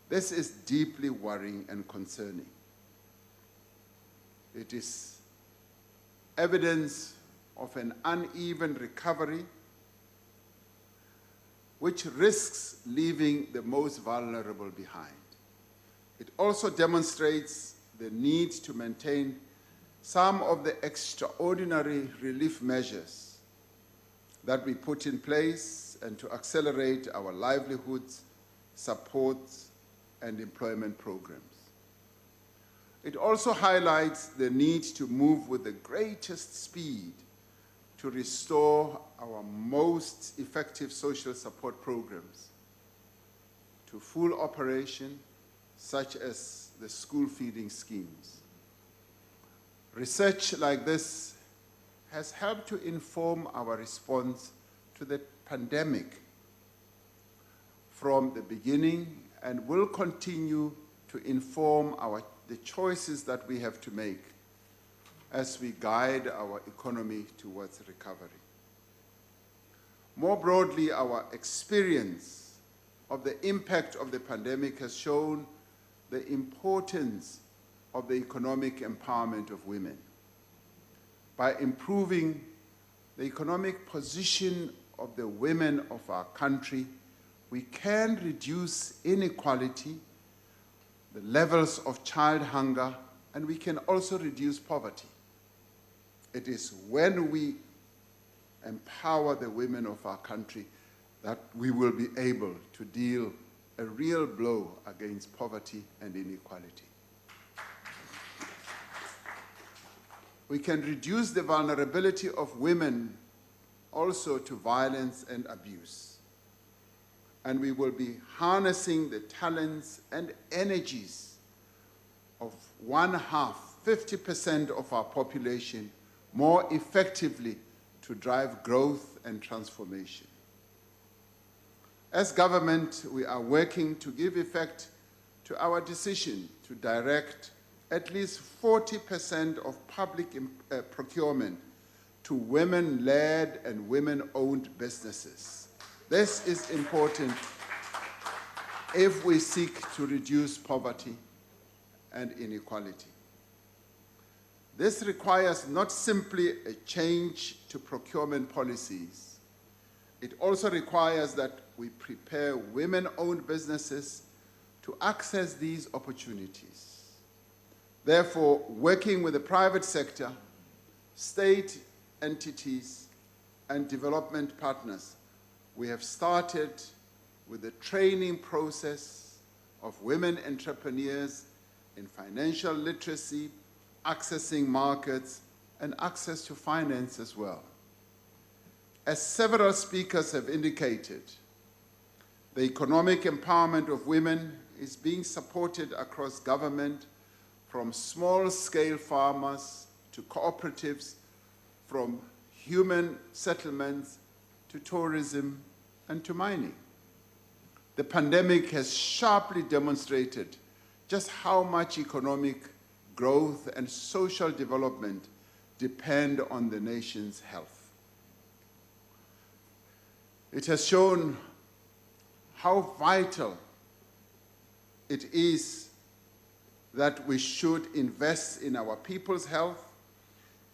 This is deeply worrying and concerning. It is evidence of an uneven recovery which risks leaving the most vulnerable behind. It also demonstrates the need to maintain some of the extraordinary relief measures that we put in place and to accelerate our livelihoods, supports, and employment programs. It also highlights the need to move with the greatest speed to restore our most effective social support programs to full operation, such as the school feeding schemes. Research like this has helped to inform our response to the pandemic from the beginning and will continue to inform the choices that we have to make as we guide our economy towards recovery. More broadly, our experience of the impact of the pandemic has shown the importance of the economic empowerment of women. By improving the economic position of the women of our country, we can reduce inequality, the levels of child hunger, and we can also reduce poverty. It is when we empower the women of our country that we will be able to deal a real blow against poverty and inequality. We can reduce the vulnerability of women also to violence and abuse. And we will be harnessing the talents and energies of 50% of our population more effectively to drive growth and transformation. As government, we are working to give effect to our decision to direct at least 40% of public procurement to women-led and women-owned businesses. This is important if we seek to reduce poverty and inequality. This requires not simply a change to procurement policies. It also requires that we prepare women-owned businesses to access these opportunities. Therefore, working with the private sector, state entities, and development partners, we have started with the training process of women entrepreneurs in financial literacy, accessing markets, and access to finance as well. As several speakers have indicated, the economic empowerment of women is being supported across government, from small-scale farmers to cooperatives, from human settlements to tourism and to mining. The pandemic has sharply demonstrated just how much economic growth and social development depend on the nation's health. It has shown how vital it is that we should invest in our people's health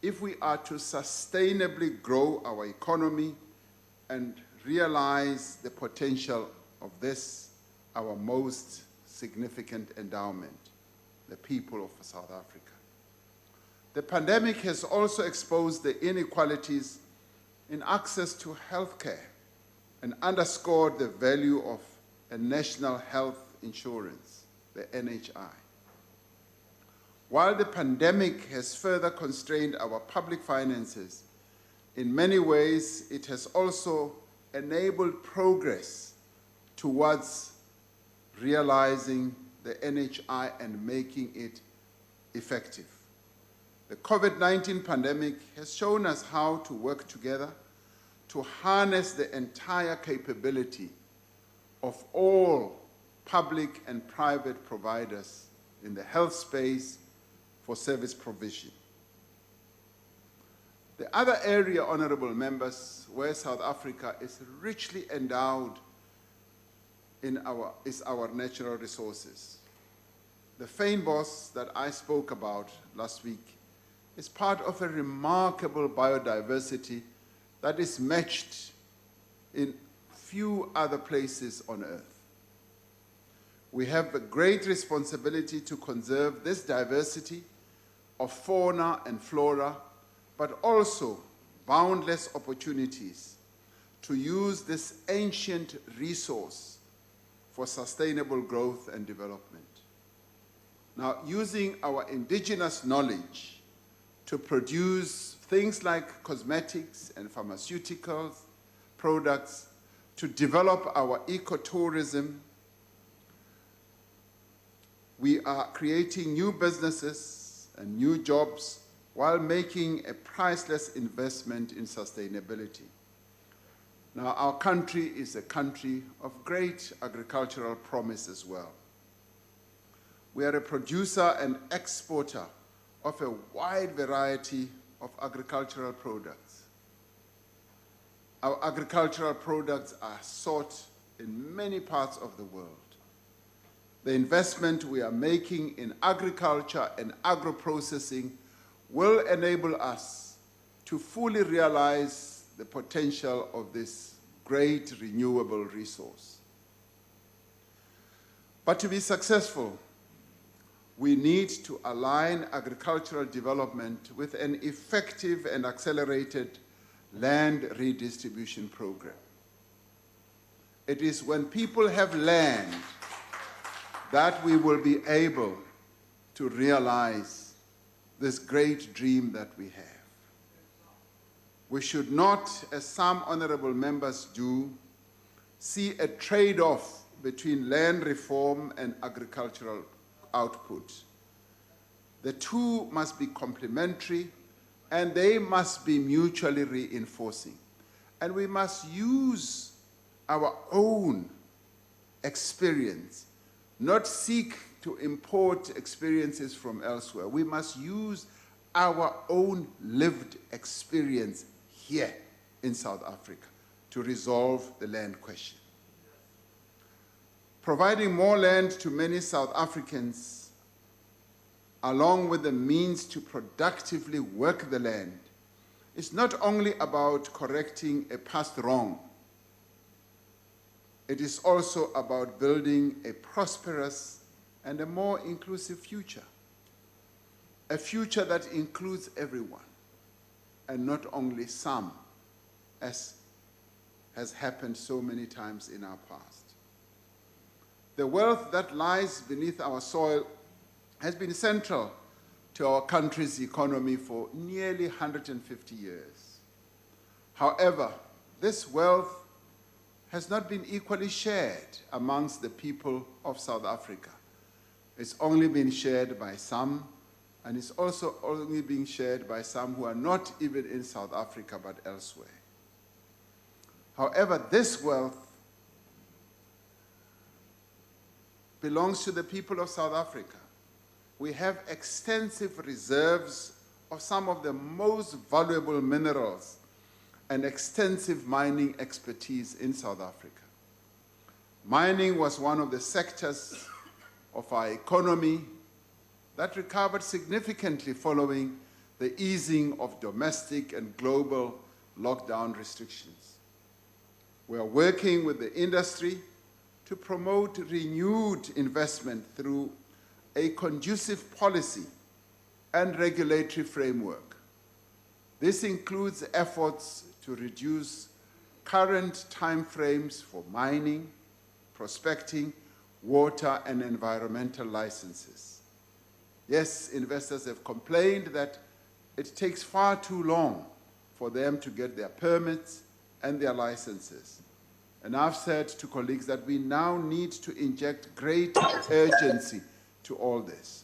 if we are to sustainably grow our economy and realize the potential of this, our most significant endowment, the people of South Africa. The pandemic has also exposed the inequalities in access to healthcare and underscored the value of a national health insurance, the NHI. While the pandemic has further constrained our public finances, in many ways it has also enabled progress towards realizing the NHI and making it effective. The COVID-19 pandemic has shown us how to work together to harness the entire capability of all public and private providers in the health space for service provision. The other area, honorable members, where South Africa is richly endowed is our natural resources. The fynbos that I spoke about last week is part of a remarkable biodiversity that is matched in few other places on earth. We have a great responsibility to conserve this diversity of fauna and flora, but also boundless opportunities to use this ancient resource for sustainable growth and development. Now, using our indigenous knowledge to produce things like cosmetics and pharmaceuticals products, to develop our ecotourism, we are creating new businesses and new jobs while making a priceless investment in sustainability. Now, our country is a country of great agricultural promise as well. We are a producer and exporter of a wide variety of agricultural products. Our agricultural products are sought in many parts of the world. The investment we are making in agriculture and agro-processing will enable us to fully realize the potential of this great renewable resource. But to be successful, we need to align agricultural development with an effective and accelerated land redistribution program. It is when people have land that we will be able to realize this great dream that we have. We should not, as some honorable members do, see a trade-off between land reform and agricultural output. The two must be complementary and they must be mutually reinforcing. And we must use our own experience, not seek to import experiences from elsewhere. We must use our own lived experience here in South Africa to resolve the land question. Providing more land to many South Africans, along with the means to productively work the land, is not only about correcting a past wrong. It is also about building a prosperous and a more inclusive future. A future that includes everyone and not only some, as has happened so many times in our past. The wealth that lies beneath our soil has been central to our country's economy for nearly 150 years. However, this wealth has not been equally shared amongst the people of South Africa. It's only been shared by some, and it's also only being shared by some who are not even in South Africa but elsewhere. However, this wealth belongs to the people of South Africa. We have extensive reserves of some of the most valuable minerals and extensive mining expertise in South Africa. Mining was one of the sectors of our economy that recovered significantly following the easing of domestic and global lockdown restrictions. We are working with the industry to promote renewed investment through a conducive policy and regulatory framework. This includes efforts to reduce current timeframes for mining, prospecting, water, and environmental licenses. Yes, investors have complained that it takes far too long for them to get their permits and their licenses. And I've said to colleagues that we now need to inject great urgency to all this.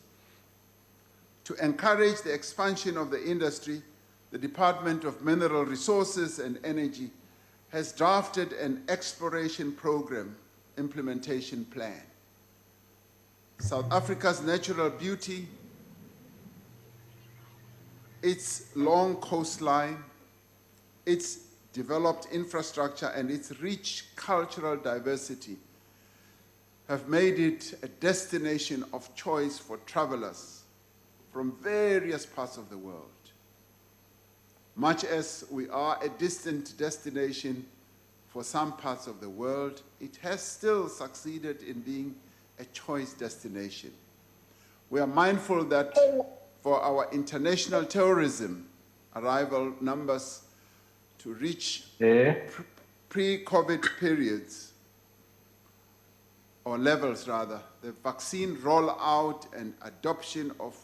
To encourage the expansion of the industry, the Department of Mineral Resources and Energy has drafted an exploration program implementation plan. South Africa's natural beauty, its long coastline, its developed infrastructure, and its rich cultural diversity have made it a destination of choice for travelers from various parts of the world. Much as we are a distant destination for some parts of the world, it has still succeeded in being a choice destination. We are mindful that for our international tourism arrival numbers to reach pre-COVID periods, or levels rather, the vaccine rollout and adoption of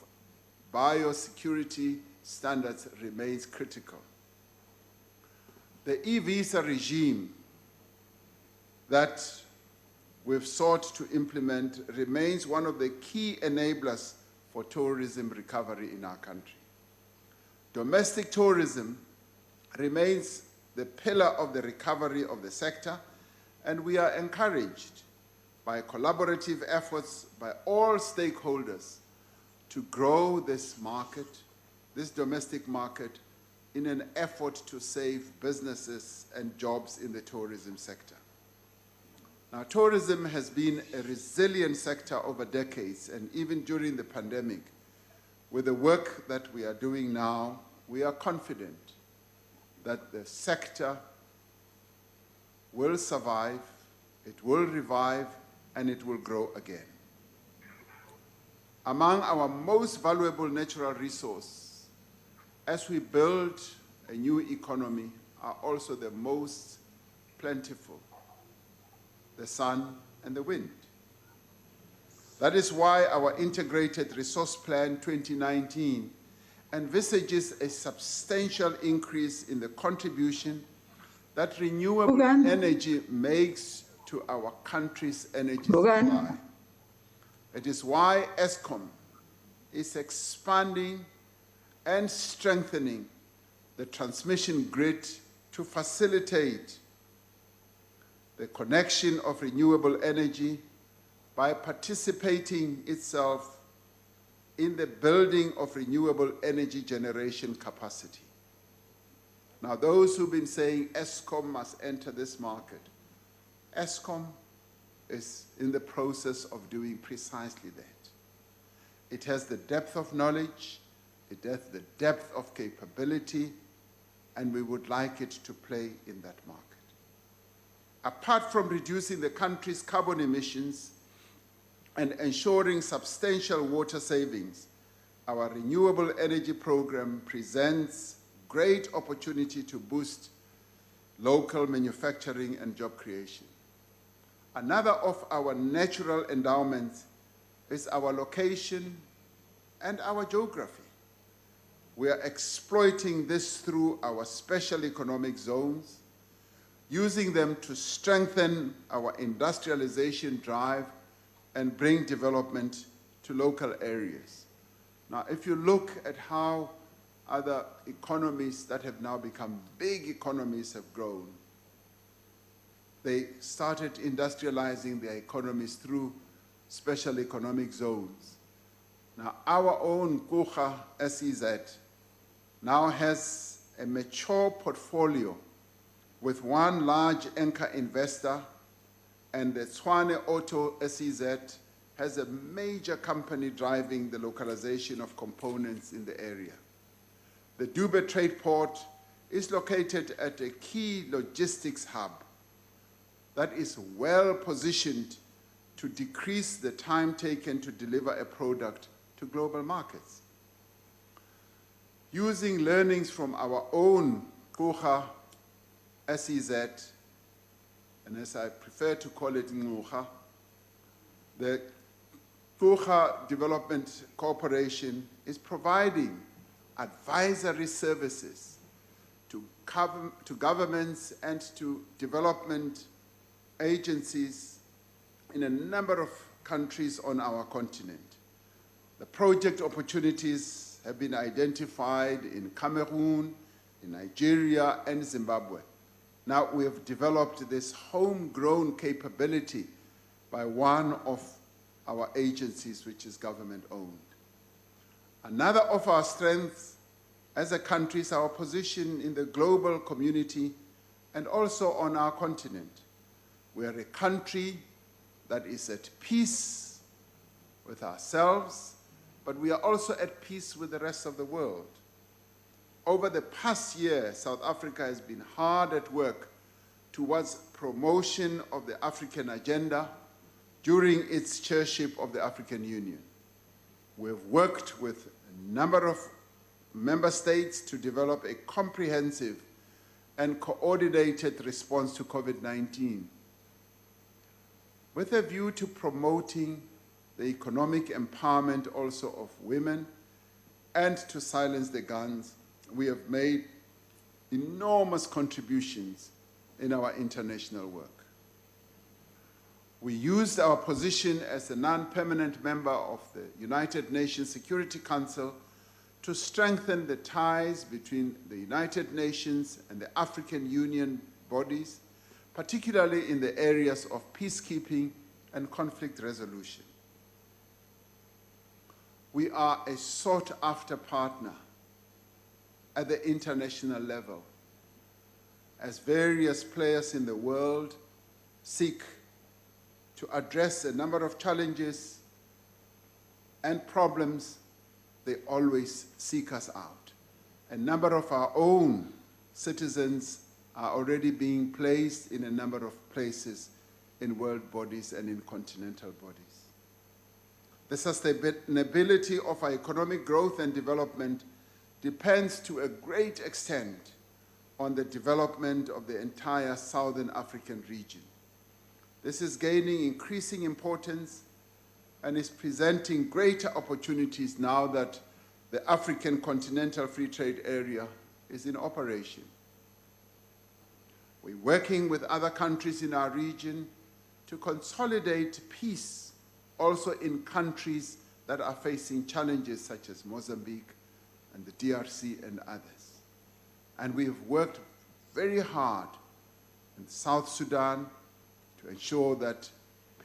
biosecurity standards remains critical. The e-visa regime that we've sought to implement remains one of the key enablers for tourism recovery in our country. Domestic tourism remains the pillar of the recovery of the sector, and we are encouraged by collaborative efforts by all stakeholders to grow this market, this domestic market, in an effort to save businesses and jobs in the tourism sector. Now, tourism has been a resilient sector over decades, and even during the pandemic, with the work that we are doing now, we are confident that the sector will survive, it will revive, and it will grow again. Among our most valuable natural resources, as we build a new economy, are also the most plentiful: the sun and the wind. That is why our Integrated Resource Plan 2019 envisages a substantial increase in the contribution that renewable energy makes to our country's energy supply. It is why Eskom is expanding and strengthening the transmission grid to facilitate the connection of renewable energy by participating itself in the building of renewable energy generation capacity. Now, those who've been saying Eskom must enter this market, Eskom is in the process of doing precisely that. It has the depth of knowledge, it has the depth of capability, and we would like it to play in that market. Apart from reducing the country's carbon emissions and ensuring substantial water savings, our renewable energy program presents great opportunity to boost local manufacturing and job creation. Another of our natural endowments is our location and our geography. We are exploiting this through our special economic zones, using them to strengthen our industrialization drive and bring development to local areas. Now, if you look at how other economies that have now become big economies have grown, they started industrializing their economies through special economic zones. Now, our own Kucha SEZ now has a mature portfolio with one large anchor investor, and the Tshwane Auto SEZ has a major company driving the localization of components in the area. The Dube Trade Port is located at a key logistics hub that is well positioned to decrease the time taken to deliver a product to global markets. using learnings from our own Kucha SEZ, and as I prefer to call it Ngucha, the Kucha Development Corporation is providing advisory services to governments and to development agencies in a number of countries on our continent. The project opportunities have been identified in Cameroon, in Nigeria, and Zimbabwe. Now we have developed this homegrown capability by one of our agencies, which is government-owned. Another of our strengths as a country is our position in the global community and also on our continent. We are a country that is at peace with ourselves, but we are also at peace with the rest of the world. Over the past year, South Africa has been hard at work towards promotion of the African agenda during its chairship of the African Union. We have worked with a number of member states to develop a comprehensive and coordinated response to COVID-19, with a view to promoting the economic empowerment also of women and to silence the guns. We have made enormous contributions in our international work. We used our position as a non-permanent member of the United Nations Security Council to strengthen the ties between the United Nations and the African Union bodies, particularly in the areas of peacekeeping and conflict resolution. We are a sought-after partner at the international level as various players in the world seek to address a number of challenges and problems. They always seek us out. A number of our own citizens are already being placed in a number of places in world bodies and in continental bodies. The sustainability of our economic growth and development depends to a great extent on the development of the entire Southern African region. This is gaining increasing importance and is presenting greater opportunities now that the African Continental Free Trade Area is in operation. We're working with other countries in our region to consolidate peace also in countries that are facing challenges such as Mozambique and the DRC and others. And we have worked very hard in South Sudan to ensure that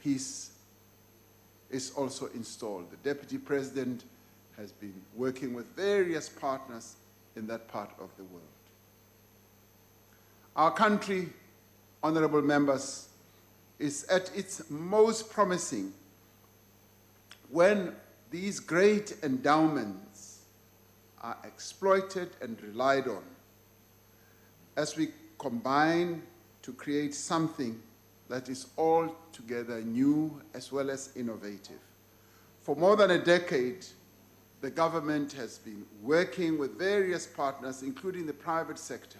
peace is also installed. The Deputy President has been working with various partners in that part of the world. Our country, honorable members, is at its most promising when these great endowments are exploited and relied on, as we combine to create something that is altogether new as well as innovative. For more than a decade, the government has been working with various partners, including the private sector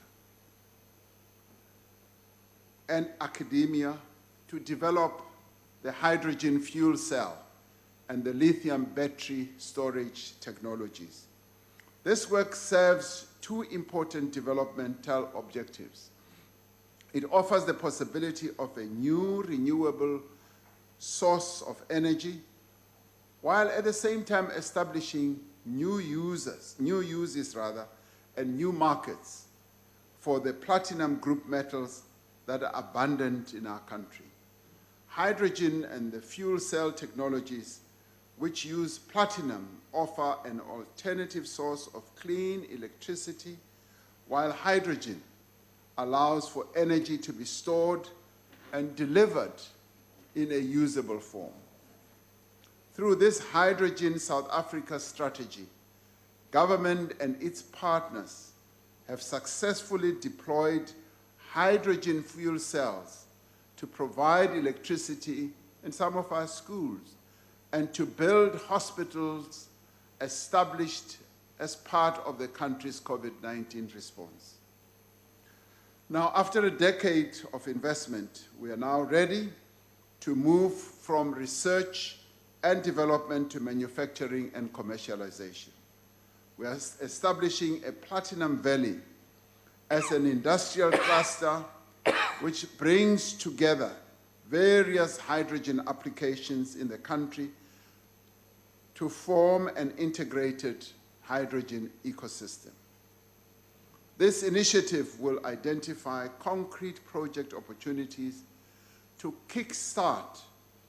and academia, to develop the hydrogen fuel cell and the lithium battery storage technologies. This work serves two important developmental objectives. It offers the possibility of a new renewable source of energy, while at the same time establishing new uses and new markets for the platinum group metals that are abundant in our country. Hydrogen and the fuel cell technologies, which use platinum, offer an alternative source of clean electricity, while hydrogen allows for energy to be stored and delivered in a usable form. Through this Hydrogen South Africa strategy, government and its partners have successfully deployed hydrogen fuel cells to provide electricity in some of our schools and to build hospitals, established as part of the country's COVID-19 response. Now, after a decade of investment, we are now ready to move from research and development to manufacturing and commercialization. We are establishing a Platinum Valley as an industrial cluster which brings together various hydrogen applications in the country to form an integrated hydrogen ecosystem. This initiative will identify concrete project opportunities to kickstart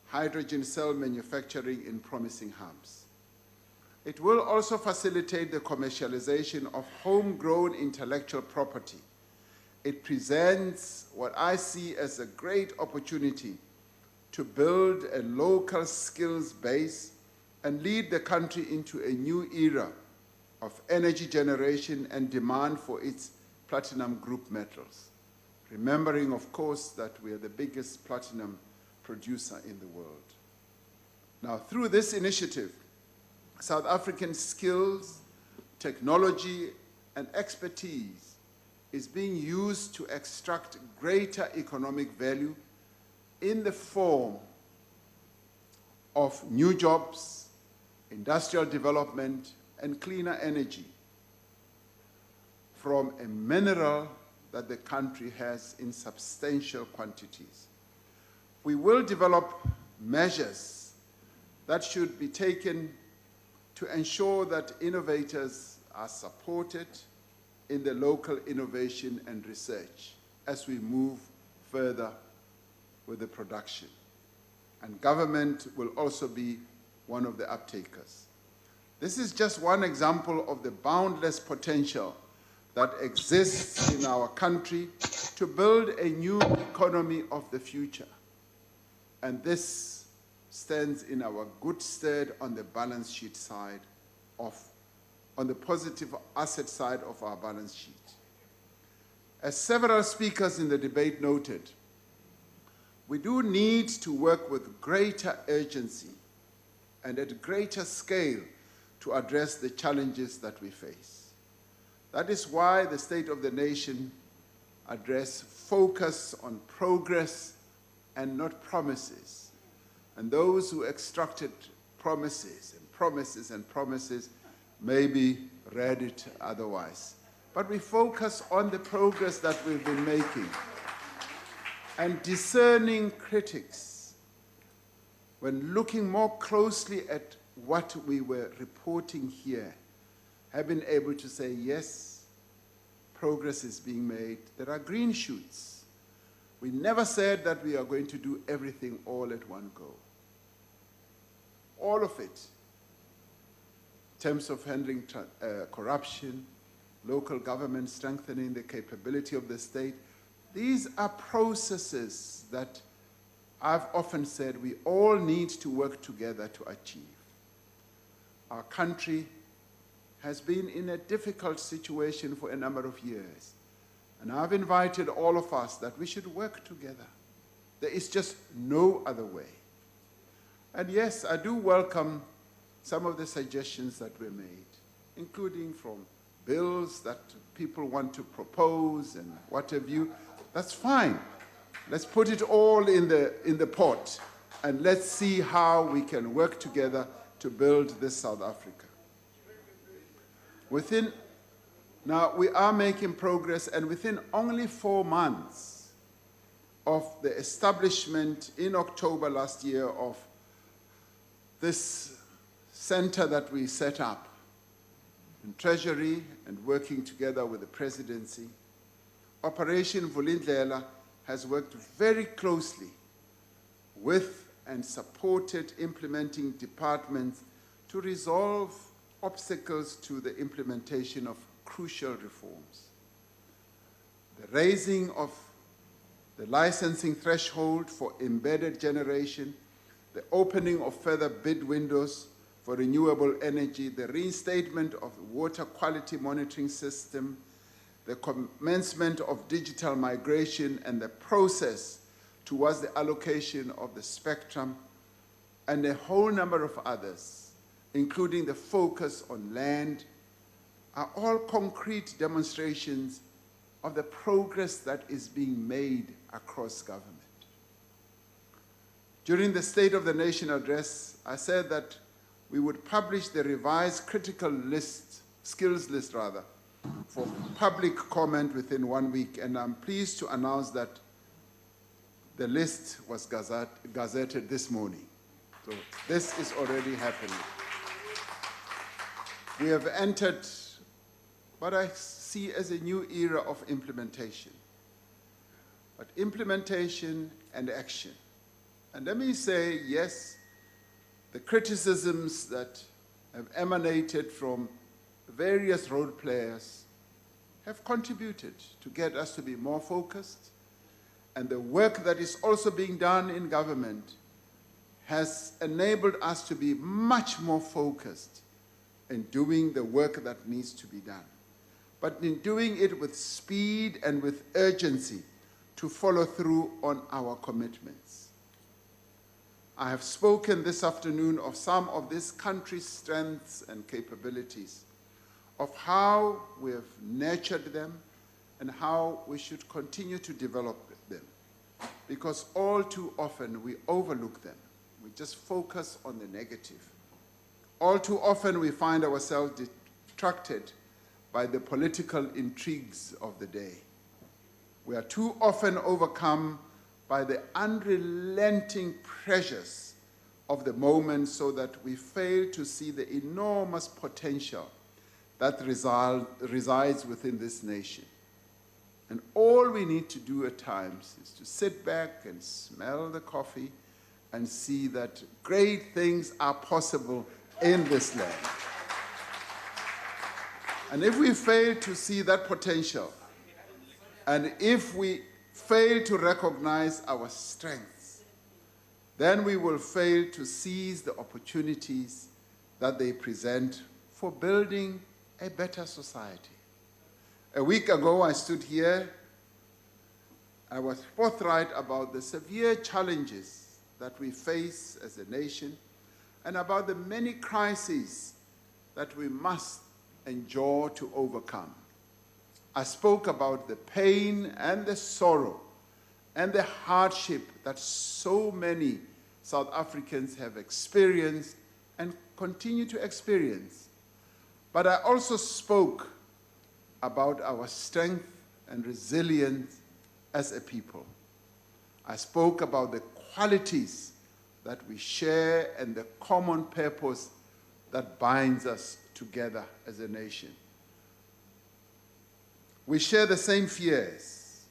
hydrogen cell manufacturing in promising hubs. It will also facilitate the commercialization of homegrown intellectual property. It presents what I see as a great opportunity to build a local skills base and lead the country into a new era of energy generation and demand for its platinum group metals. Remembering, of course, that we are the biggest platinum producer in the world. Now, through this initiative, South African skills, technology, and expertise is being used to extract greater economic value in the form of new jobs, industrial development, and cleaner energy from a mineral that the country has in substantial quantities. We will develop measures that should be taken to ensure that innovators are supported in the local innovation and research as we move further with the production. And government will also be one of the uptakers. This is just one example of the boundless potential that exists in our country to build a new economy of the future. And this stands in our good stead on the balance sheet side on the positive asset side of our balance sheet. As several speakers in the debate noted, we do need to work with greater urgency and at greater scale to address the challenges that we face. That is why the State of the Nation address focus on progress and not promises. And those who extracted promises and promises and promises maybe read it otherwise. But we focus on the progress that we've been making. And discerning critics, when looking more closely at what we were reporting here, have been able to say, yes, progress is being made. There are green shoots. We never said that we are going to do everything all at one go. All of it, in terms of handling corruption, local government strengthening the capability of the state. These are processes that I've often said we all need to work together to achieve. Our country has been in a difficult situation for a number of years. And I've invited all of us that we should work together. There is just no other way. And yes, I do welcome some of the suggestions that were made, including from bills that people want to propose and what have you. That's fine. Let's put it all in the pot and let's see how we can work together to build this South Africa. Now we are making progress, and within only 4 months of the establishment in October last year of this center that we set up in Treasury and working together with the Presidency, Operation Vulindlela has worked very closely with and supported implementing departments to resolve obstacles to the implementation of crucial reforms. The raising of the licensing threshold for embedded generation, the opening of further bid windows for renewable energy, the reinstatement of the water quality monitoring system, the commencement of digital migration, and the process towards the allocation of the spectrum, and a whole number of others, including the focus on land are all concrete demonstrations of the progress that is being made across government. During the State of the Nation address, I said that we would publish the revised critical list, skills list rather, for public comment within 1 week, and I'm pleased to announce that the list was gazetted this morning. So this is already happening. We have entered what I see as a new era of implementation, but implementation and action. And let me say, yes, the criticisms that have emanated from various role players have contributed to get us to be more focused, and the work that is also being done in government has enabled us to be much more focused in doing the work that needs to be done, but in doing it with speed and with urgency to follow through on our commitments. I have spoken this afternoon of some of this country's strengths and capabilities, of how we have nurtured them and how we should continue to develop them. Because all too often we overlook them. We just focus on the negative. All too often we find ourselves distracted by the political intrigues of the day. We are too often overcome by the unrelenting pressures of the moment, so that we fail to see the enormous potential that resides within this nation. And all we need to do at times is to sit back and smell the coffee and see that great things are possible in this land. And if we fail to see that potential, and if we fail to recognize our strengths, then we will fail to seize the opportunities that they present for building a better society. A week ago, I stood here. I was forthright about the severe challenges that we face as a nation and about the many crises that we must endure to overcome. I spoke about the pain and the sorrow and the hardship that so many South Africans have experienced and continue to experience. But I also spoke about our strength and resilience as a people. I spoke about the qualities that we share and the common purpose that binds us together as a nation. We share the same fears.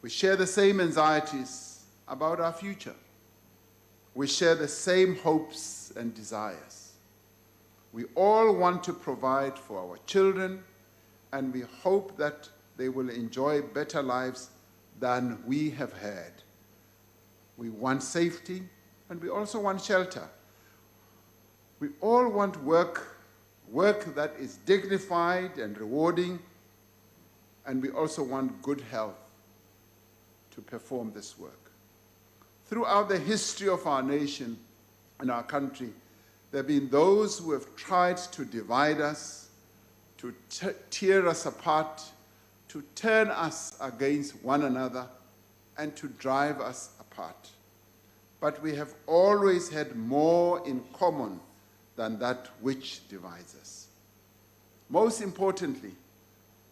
We share the same anxieties about our future. We share the same hopes and desires. We all want to provide for our children, and we hope that they will enjoy better lives than we have had. We want safety, and we also want shelter. We all want work that is dignified and rewarding, and we also want good health to perform this work. Throughout the history of our nation and our country, there have been those who have tried to divide us, to tear us apart, to turn us against one another, and to drive us apart. But we have always had more in common than that which divides us. Most importantly,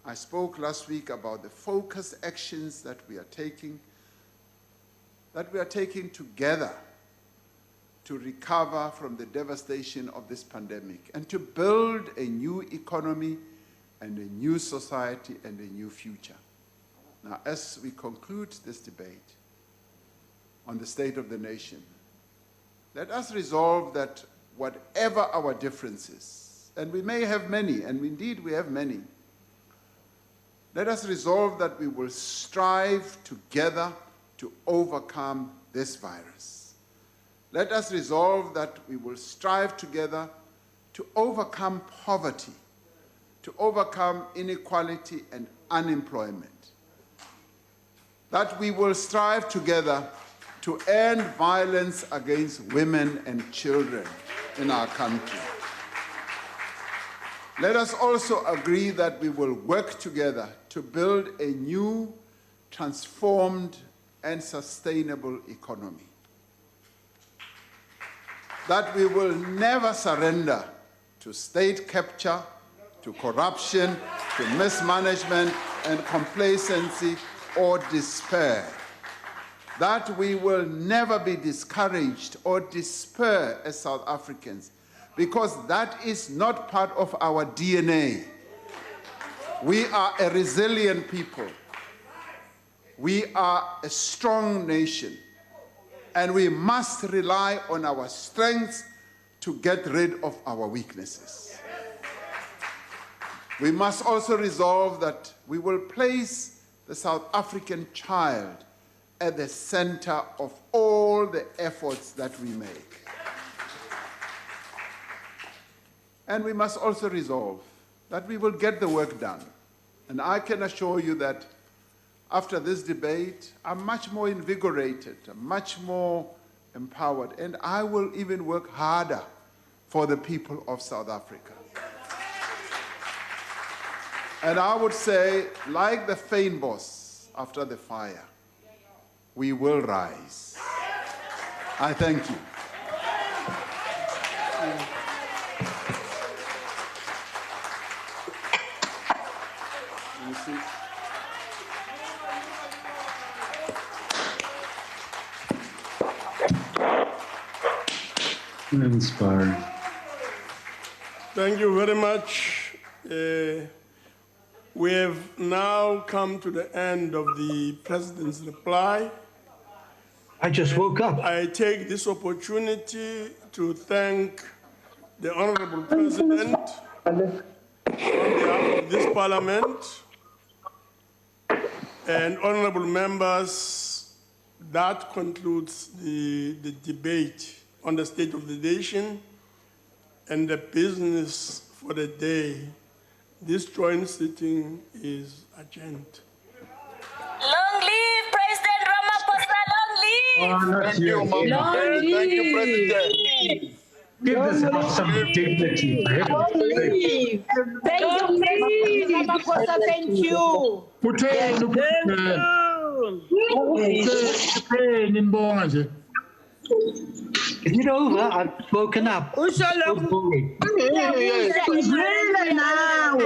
I spoke last week about the focused actions that we are taking together to recover from the devastation of this pandemic and to build a new economy and a new society and a new future. Now, as we conclude this debate on the state of the nation, let us resolve that whatever our differences, and we may have many, and indeed we have many, let us resolve that we will strive together to overcome this virus. Let us resolve that we will strive together to overcome poverty, to overcome inequality and unemployment. That we will strive together to end violence against women and children in our country. Let us also agree that we will work together to build a new, transformed, and sustainable economy. That we will never surrender to state capture, to corruption, to mismanagement and complacency or despair. That we will never be discouraged or despair as South Africans, because that is not part of our DNA. We are a resilient people. We are a strong nation, and we must rely on our strengths to get rid of our weaknesses. We must also resolve that we will place the South African child at the center of all the efforts that we make. And we must also resolve that we will get the work done. And I can assure you that after this debate, I'm much more invigorated, I'm much more empowered, and I will even work harder for the people of South Africa. And I would say, like the Fynbos after the fire, we will rise. I thank you. Inspiring. Thank you very much. We have now come to the end of the President's reply. I just woke up. I take this opportunity to thank the Honorable President on behalf of this Parliament and honorable members. That concludes the debate on the state of the nation and the business for the day. This joint sitting is adjourned. Long live President Ramaphosa, long live! Thank you, Mama. Thank you, President. Give this house some dignity. Thank you, President Ramaphosa, thank you. Is it over? I've woken up. Usolo. Uzwile nawe.